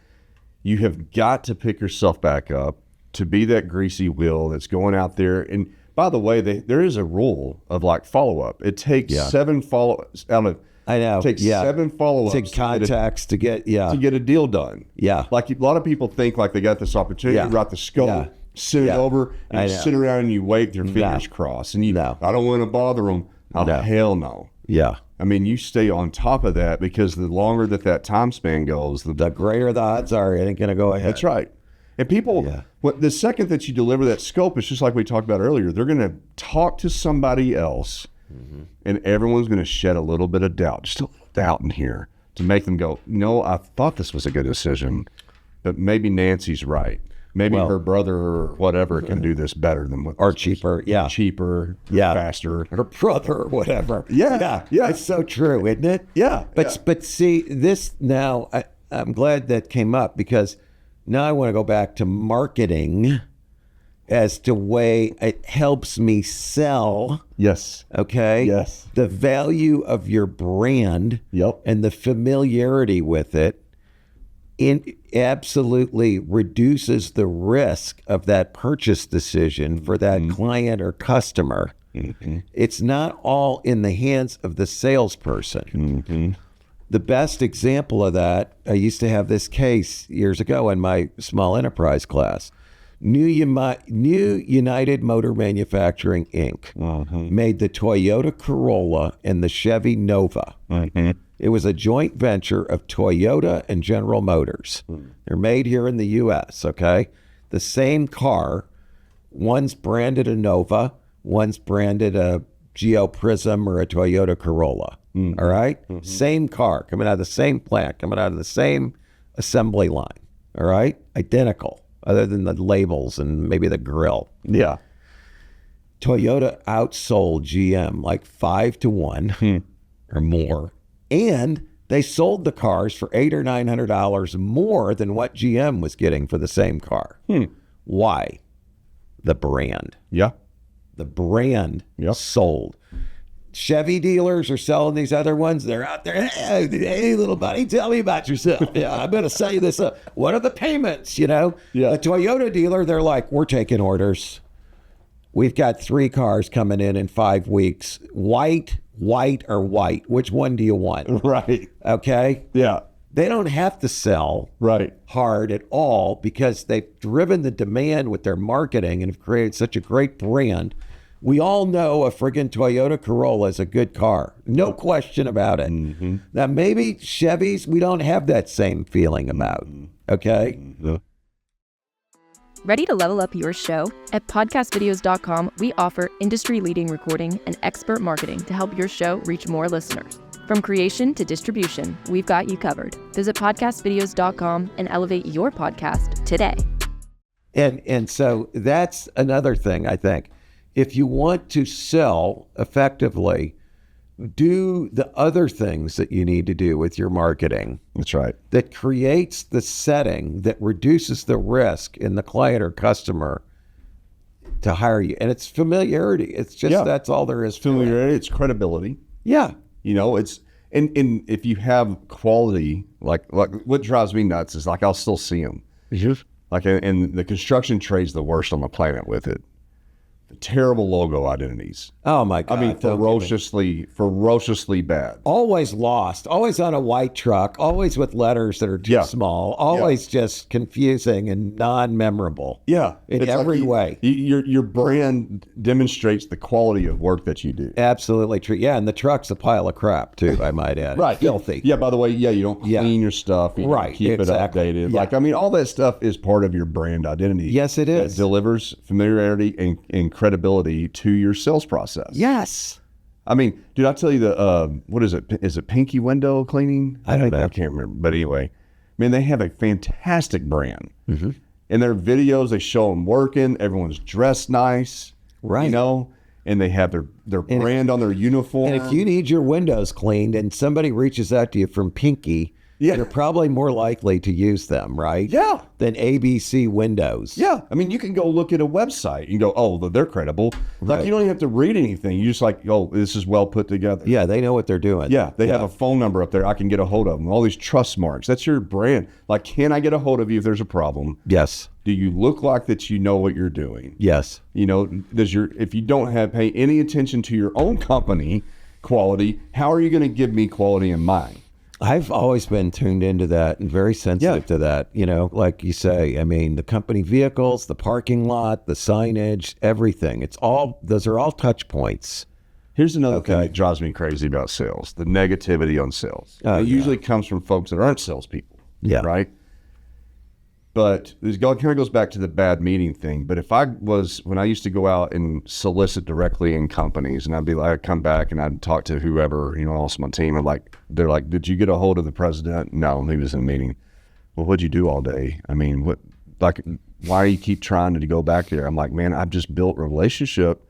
you have got to pick yourself back up to be that greasy wheel that's going out there. And by the way, there is a rule of like follow up. It takes 7 follow-ups out of. I know. It takes 7 follow-ups. Take contacts to get a deal done. Yeah. Like a lot of people think like they got this opportunity, write the scope, send it over, and you sit around and you wait, your fingers crossed. And I don't want to bother them. Oh, hell no. Yeah. I mean, you stay on top of that, because the longer that time span goes, the greater the odds are it ain't going to go ahead. That's right. And people, the second that you deliver that scope, it's just like we talked about earlier, they're going to talk to somebody else. And everyone's going to shed a little bit of doubt, just a little doubt in here, to make them go, I thought this was a good decision, but maybe Nancy's right. Maybe her brother or whatever can do this better than what. Or cheaper, cheaper, faster. Her brother or whatever. Yeah. It's so true, isn't it? Yeah. But see, this now, I'm glad that came up, because now I want to go back to marketing as to way it helps me sell. Yes. Okay. Yes. The value of your brand. Yep. And the familiarity with it absolutely reduces the risk of that purchase decision for that client or customer. It's not all in the hands of the salesperson. The best example of that, I used to have this case years ago in my small enterprise class. New United Motor Manufacturing, Inc. Made the Toyota Corolla and the Chevy Nova. It was a joint venture of Toyota and General Motors. They're made here in the U.S., okay? The same car, one's branded a Nova, one's branded a Geo Prism or a Toyota Corolla, all right? Same car, coming out of the same plant, coming out of the same assembly line, all right? Identical. other than the labels and maybe the grill. Yeah. Toyota outsold GM like 5-1 or more. And they sold the cars for $800 or $900 more than what GM was getting for the same car. Why? The brand. Yeah. The brand sold. Chevy dealers are selling these other ones. They're out there. Hey, little buddy, tell me about yourself. Yeah, I'm going to sell you this. What are the payments? You know, Yeah. The Toyota dealer, they're like, we're taking orders. We've got 3 cars coming in 5 weeks. White, or white. Which one do you want? Right. Okay. Yeah. They don't have to sell hard at all because they've driven the demand with their marketing and have created such a great brand. We all know a friggin' Toyota Corolla is a good car. No question about it. Now, maybe Chevys, we don't have that same feeling about. Okay? Ready to level up your show? At podcastvideos.com, we offer industry-leading recording and expert marketing to help your show reach more listeners. From creation to distribution, we've got you covered. Visit podcastvideos.com and elevate your podcast today. And so that's another thing, I think. If you want to sell effectively, do the other things that you need to do with your marketing. That's right. That creates the setting that reduces the risk in the client or customer to hire you. And it's familiarity. It's just that's all there is. Familiarity, it's credibility. Yeah. You know, it's and if you have quality, like what drives me nuts is like I'll still see them. Like, and the construction trade's the worst on the planet with it. Terrible logo identities. Oh my God. I mean, ferociously bad. Always lost, always on a white truck, always with letters that are too small, always just confusing and non-memorable. Yeah. In every way. Your brand demonstrates the quality of work that you do. Absolutely true. Yeah, and the truck's a pile of crap too, I might add. Right. Filthy. Yeah, by the way, you don't clean your stuff. You don't keep it updated. Yeah. Like, I mean, all that stuff is part of your brand identity. Yes, it is. It delivers familiarity and credibility to your sales process. Yes. I mean, dude, I tell you what is it? Is it Pinky Window Cleaning? I don't know. I can't remember. But anyway, man, they have a fantastic brand. In their videos, they show them working. Everyone's dressed nice. Right. You know, and they have their brand on their uniform. And if you need your windows cleaned and somebody reaches out to you from Pinky, you're probably more likely to use them, right? Yeah. Than ABC Windows. Yeah. I mean, you can go look at a website and go, oh, they're credible. Right. Like, you don't even have to read anything. You just like, oh, this is well put together. Yeah, they know what they're doing. Yeah, they have a phone number up there. I can get a hold of them. All these trust marks. That's your brand. Like, can I get a hold of you if there's a problem? Yes. Do you look like that you know what you're doing? Yes. You know, if you don't pay any attention to your own company quality, how are you going to give me quality in mine? I've always been tuned into that and very sensitive to that. You know, like you say, I mean, the company vehicles, the parking lot, the signage, everything. Those are all touch points. Here's another thing that drives me crazy about sales, the negativity on sales. It usually comes from folks that aren't salespeople. Yeah. Right? But this kind of goes back to the bad meeting thing. But when I used to go out and solicit directly in companies, and I'd come back and I'd talk to whoever, else on my team, and they're like, did you get a hold of the president? No, he was in a meeting. Well, what'd you do all day? I mean, why do you keep trying to go back there? I'm like, man, I've just built a relationship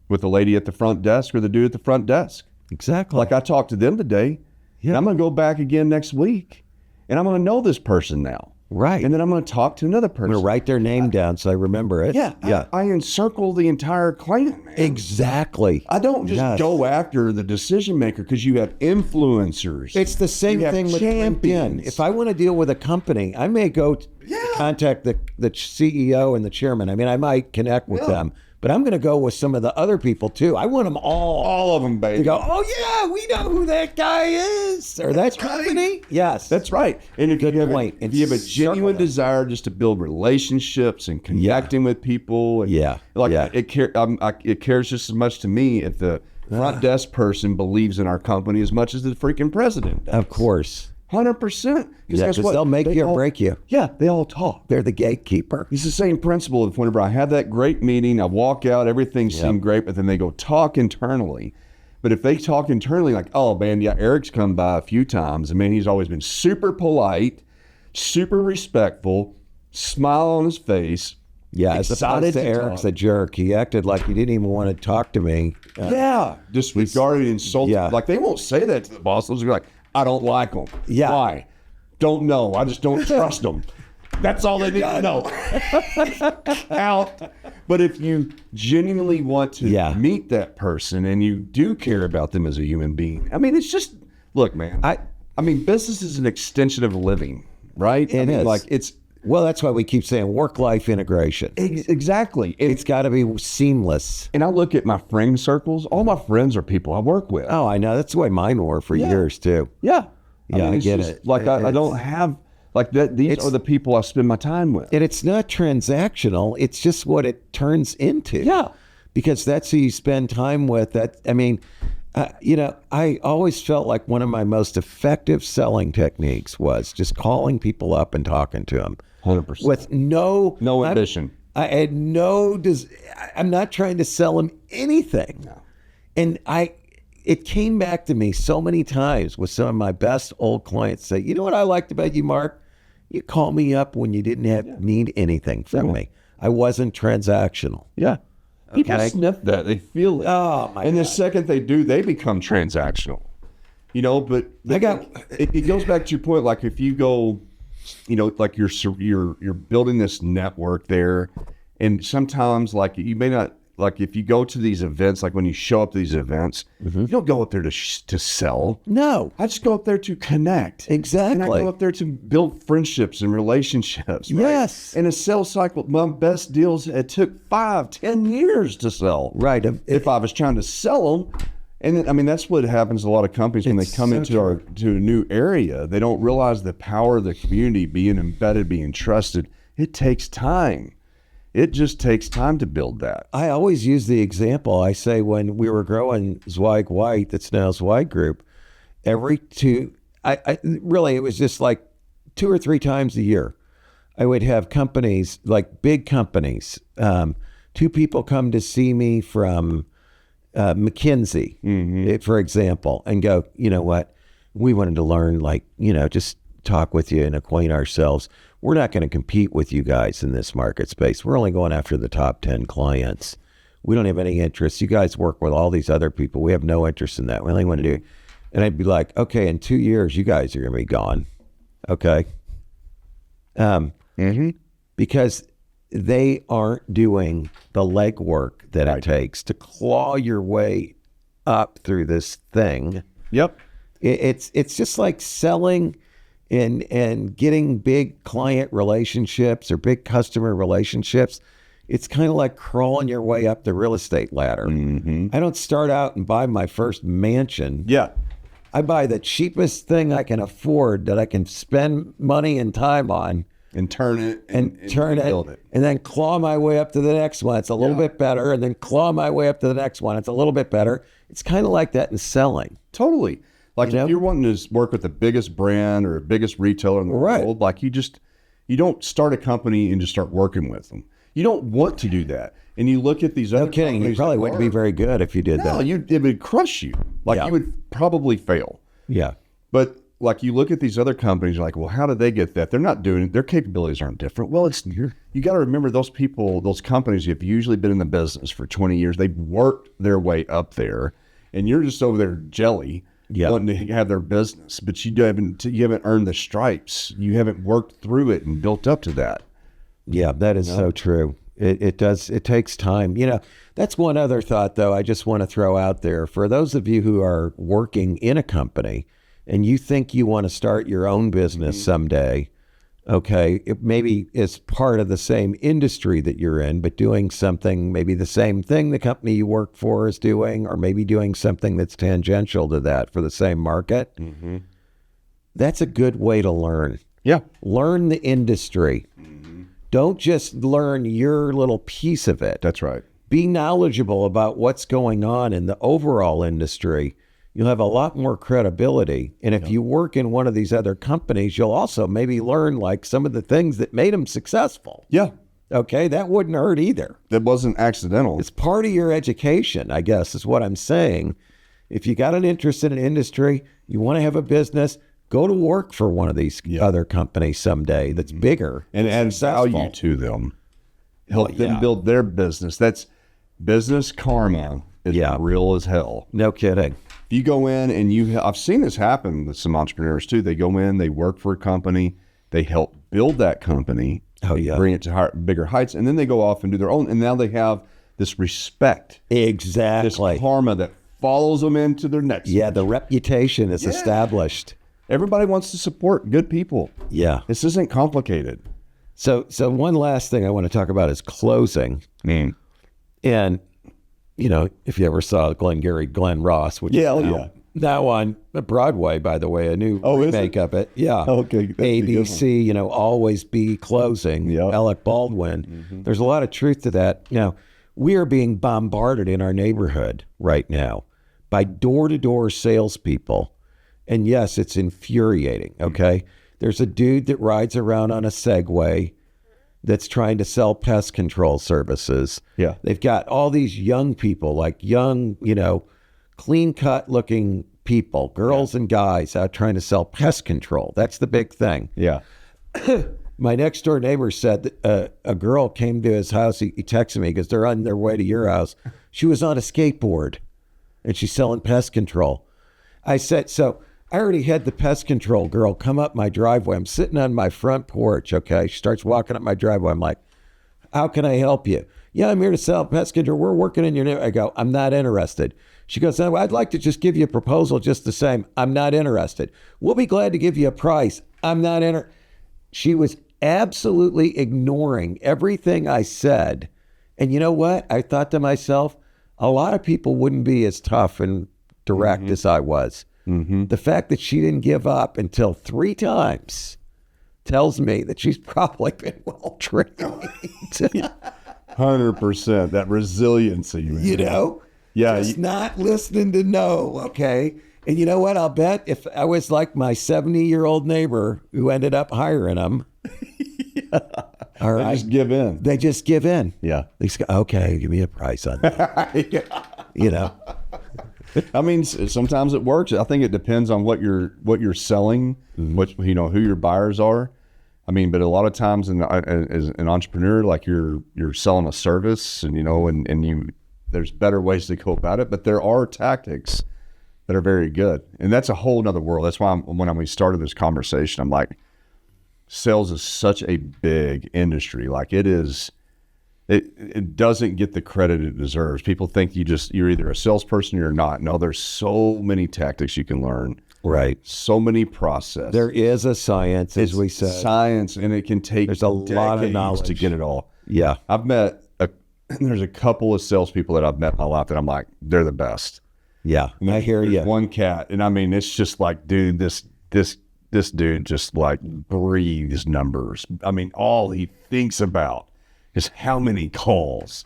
with the lady at the front desk or the dude at the front desk. Exactly. Like, I talked to them today, and I'm going to go back again next week, and I'm going to know this person now. Right. And then I'm going to talk to another person. I'm going to write their name down so I remember it. Yeah. I encircle the entire client, man. Exactly. I don't just go after the decision maker because you have influencers. It's the same thing with LinkedIn. If I want to deal with a company, I may go contact the CEO and the chairman. I mean, I might connect with them. But I'm going to go with some of the other people too. I want them all of them, baby. To go, oh yeah, we know who that guy is or that company. Yes, that's right. And if you have a genuine desire just to build relationships and connecting with people, it cares just as much to me if the front desk person believes in our company as much as the freaking president does. Of course. 100%. Because they'll make you or break you. Yeah, they all talk. They're the gatekeeper. It's the same principle of whenever I have that great meeting, I walk out, everything seemed great, but then they go talk internally. But if they talk internally like, oh man, Eric's come by a few times, and man, he's always been super polite, super respectful, smile on his face. Yeah, as opposed to Eric's a jerk. He acted like he didn't even want to talk to me. Disregarded, insulted. Yeah. Like, they won't say that to the boss. They'll just be like, I don't like them. Yeah. Why? Don't know. I just don't trust them. That's all they need to know. Out. But if you genuinely want to meet that person and you do care about them as a human being, I mean, it's just, look, man, I mean, business is an extension of living, right? It is. Like, it's, well, that's why we keep saying work-life integration. Exactly. It's got to be seamless. And I look at my friend circles. All my friends are people I work with. Oh, I know. That's the way mine were for years, too. Yeah. I get it. Like, I don't have, like, that. These are the people I spend my time with. And it's not transactional. It's just what it turns into. Yeah. Because that's who you spend time with. I mean, I always felt like one of my most effective selling techniques was just calling people up and talking to them. 100%. With no ambition. I had I'm not trying to sell them anything. No. And it came back to me so many times with some of my best old clients say, you know what I liked about you, Mark? You call me up when you didn't need anything from me. I wasn't transactional. Yeah. People sniff that. They feel it. Oh, my God. And the second they do, they become transactional. But it goes back to your point. Like, if you go, like you're building this network there, and sometimes, like, you may not, like, if you go to these events, like when you show up to these events, you don't go up there to sell. No. I just go up there to connect. Exactly. And I go up there to build friendships and relationships. Right? Yes. In a sales cycle, my best deals, it took 5-10 years to sell. Right. If I was trying to sell them. And I mean, that's what happens to a lot of companies when they come into a new area. They don't realize the power of the community being embedded, being trusted. It takes time. It just takes time to build that. I always use the example. I say when we were growing Zweig White, that's now Zweig Group, it was just like 2 or 3 times a year. I would have companies, like big companies, 2 people come to see me from McKinsey, for example, and go, you know what, we wanted to learn, just talk with you and acquaint ourselves. We're not going to compete with you guys in this market space. We're only going after the top 10 clients. We don't have any interest. You guys work with all these other people. We have no interest in that. We only want to do, and I'd be like, okay, in 2 years, you guys are going to be gone. Okay. Because they aren't doing the legwork that it takes to claw your way up through this thing. Yep. It's just like selling and getting big client relationships or big customer relationships. It's kind of like crawling your way up the real estate ladder. I don't start out and buy my first mansion. Yeah. I buy the cheapest thing I can afford that I can spend money and time on. And turn it. And build it. And then claw my way up to the next one. It's a little bit better. And then claw my way up to the next one. It's a little bit better. It's kind of like that in selling. Totally. Like, if you're wanting to work with the biggest brand or biggest retailer in the world, like, you don't start a company and just start working with them. You don't want to do that. And you look at these other companies. You probably wouldn't be very good if you did that. It would crush you. Like, you would probably fail. Yeah. But, like, you look at these other companies, you're like, well, how did they get that? They're not doing it. Their capabilities aren't different. Well, you got to remember, those people, those companies have usually been in the business for 20 years. They've worked their way up there, and you're just over there jelly, wanting to have their business, but you haven't earned the stripes. You haven't worked through it and built up to that. Yeah, that is so true. It does. It takes time. That's one other thought, though, I just want to throw out there. For those of you who are working in a company and you think you want to start your own business someday, okay, it maybe is part of the same industry that you're in, but doing something, maybe the same thing the company you work for is doing, or maybe doing something that's tangential to that for the same market. That's a good way to learn. Yeah. Learn the industry. Don't just learn your little piece of it. That's right. Be knowledgeable about what's going on in the overall industry. You'll have a lot more credibility. And if you work in one of these other companies, you'll also maybe learn, like, some of the things that made them successful. Yeah. Okay, that wouldn't hurt either. That wasn't accidental. It's part of your education, I guess, is what I'm saying. If you got an interest in an industry, you want to have a business, Go to work for one of these other companies someday that's bigger and add value to them. Help them build their business. That's business karma is real as hell. No kidding. If you go in and I've seen this happen with some entrepreneurs too. They go in, they work for a company, they help build that company, bring it to bigger heights, and then they go off and do their own. And now they have this respect. Exactly. This karma that follows them into their next. Yeah, the reputation is established. Everybody wants to support good people. Yeah. This isn't complicated. So one last thing I want to talk about is closing. And, if you ever saw Glenn Ross, which is now on Broadway, by the way, a new remake of it. Yeah. Okay. ABC, always be closing. Yep. Alec Baldwin. There's a lot of truth to that. We are being bombarded in our neighborhood right now by door-to-door salespeople. And yes, it's infuriating, okay? There's a dude that rides around on a Segway that's trying to sell pest control services. Yeah. They've got all these young people, like young, clean-cut looking people, girls and guys out trying to sell pest control. That's the big thing. Yeah. My next door neighbor said that a girl came to his house. He texted me because they're on their way to your house. She was on a skateboard and she's selling pest control. I said, so I already had the pest control girl come up my driveway. I'm sitting on my front porch, okay? She starts walking up my driveway. I'm like, how can I help you? Yeah, I'm here to sell pest control. We're working in your neighborhood. I go, I'm not interested. She goes, no, I'd like to just give you a proposal just the same. I'm not interested. We'll be glad to give you a price. I'm not interested. She was absolutely ignoring everything I said. And you know what? I thought to myself, a lot of people wouldn't be as tough and direct as I was. The fact that she didn't give up until 3 times tells me that she's probably been well trained. 100%. That resiliency. Just not listening to no, okay? And you know what? I'll bet if I was like my 70-year-old neighbor who ended up hiring him, all right, they just give in. They just give in. Yeah. They just go, okay, give me a price on that. I mean, sometimes it works. I think it depends on what you're selling, who your buyers are. I mean, but a lot of times as an entrepreneur, like you're selling a service, and there's better ways to go about it. But there are tactics that are very good, and that's a whole nother world. That's why when we started this conversation, I'm like, sales is such a big industry. Like it is. It doesn't get the credit it deserves. People think you're either a salesperson or you're not. No, there's so many tactics you can learn. Right. So many processes. There is a science, as we said. Science, and it can take there's a lot of knowledge to get it all. Yeah. There's a couple of salespeople that I've met in my life that I'm like, they're the best. Yeah, I hear you. One cat, and I mean, it's just like, dude, this dude just like breathes numbers. I mean, all he thinks about is how many calls,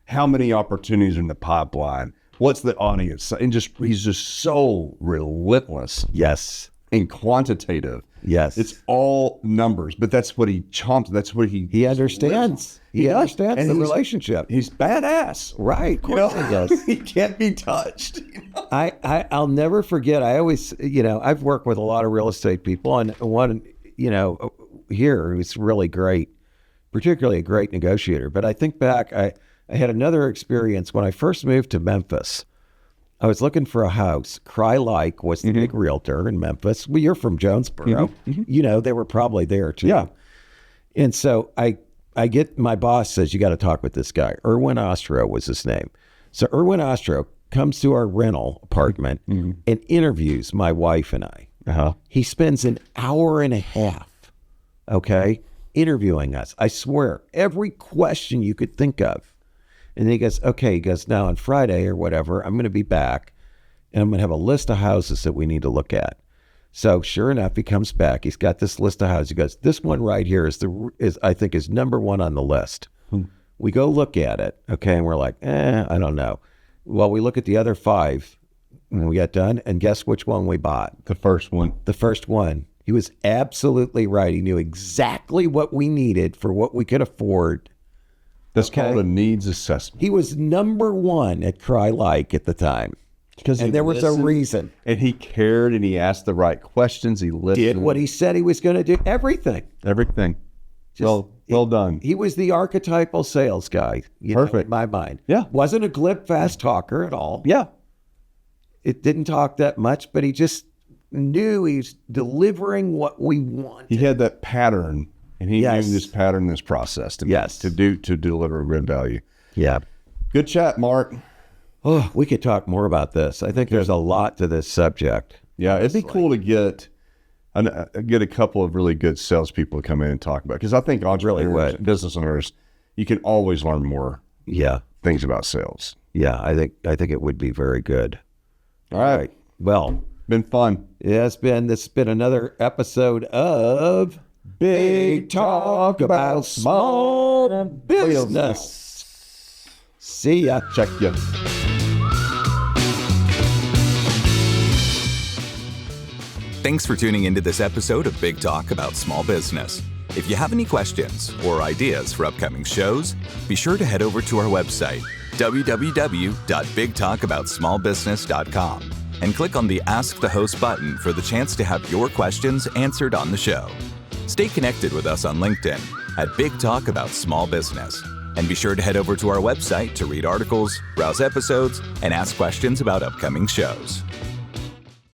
how many opportunities in the pipeline, what's the audience, and he's just so relentless. Yes. And quantitative. Yes. It's all numbers, but that's what he chomps. That's what he understands. He understands the relationship. He's badass. Right. Of course he does. He can't be touched. I'll never forget. I always, I've worked with a lot of real estate people, and one, here who's really great, particularly a great negotiator. But I think back, I had another experience when I first moved to Memphis. I was looking for a house. Cry Like was the big realtor in Memphis. Well, you're from Jonesboro. They were probably there too. Yeah. And so I get, my boss says, you got to talk with this guy. Erwin Ostro was his name. So Erwin Ostro comes to our rental apartment and interviews my wife and I. Uh-huh. He spends an hour and a half, interviewing us. I swear, every question you could think of. And then he goes, now on Friday or whatever, I'm going to be back and I'm going to have a list of houses that we need to look at. So sure enough, he comes back. He's got this list of houses. He goes, this one right here is I think is number one on the list. We go look at it. Okay. And we're like, I don't know. Well, we look at the other 5 when we got done, and guess which one we bought? The first one. The first one. He was absolutely right. He knew exactly what we needed for what we could afford. That's called a needs assessment. He was number 1 at Cry Like at the time. And there was a reason. And he cared, and he asked the right questions. He listened. Did what he said he was going to do. Everything. Well done. He was the archetypal sales guy. Perfect. In my mind. Yeah. Wasn't a glib, fast talker at all. Yeah. It didn't talk that much, but he just knew he was delivering what we wanted. He had that pattern, and he knew this pattern, this process to deliver good value. Yeah. Good chat, Mark. Oh, we could talk more about this. I think there's a lot to this subject. Yeah, it'd be cool to get a couple of really good salespeople to come in and talk about it, because I think entrepreneurs, business owners, you can always learn more. Yeah. Things about sales. Yeah, I think it would be very good. All right. Well, been fun. Yeah, this has been another episode of Big Talk About Small Business. See ya. Check ya. Thanks for tuning into this episode of Big Talk About Small Business. If you have any questions or ideas for upcoming shows, be sure to head over to our website, www.bigtalkaboutsmallbusiness.com, and click on the Ask the Host button for the chance to have your questions answered on the show. Stay connected with us on LinkedIn at Big Talk About Small Business. And be sure to head over to our website to read articles, browse episodes, and ask questions about upcoming shows.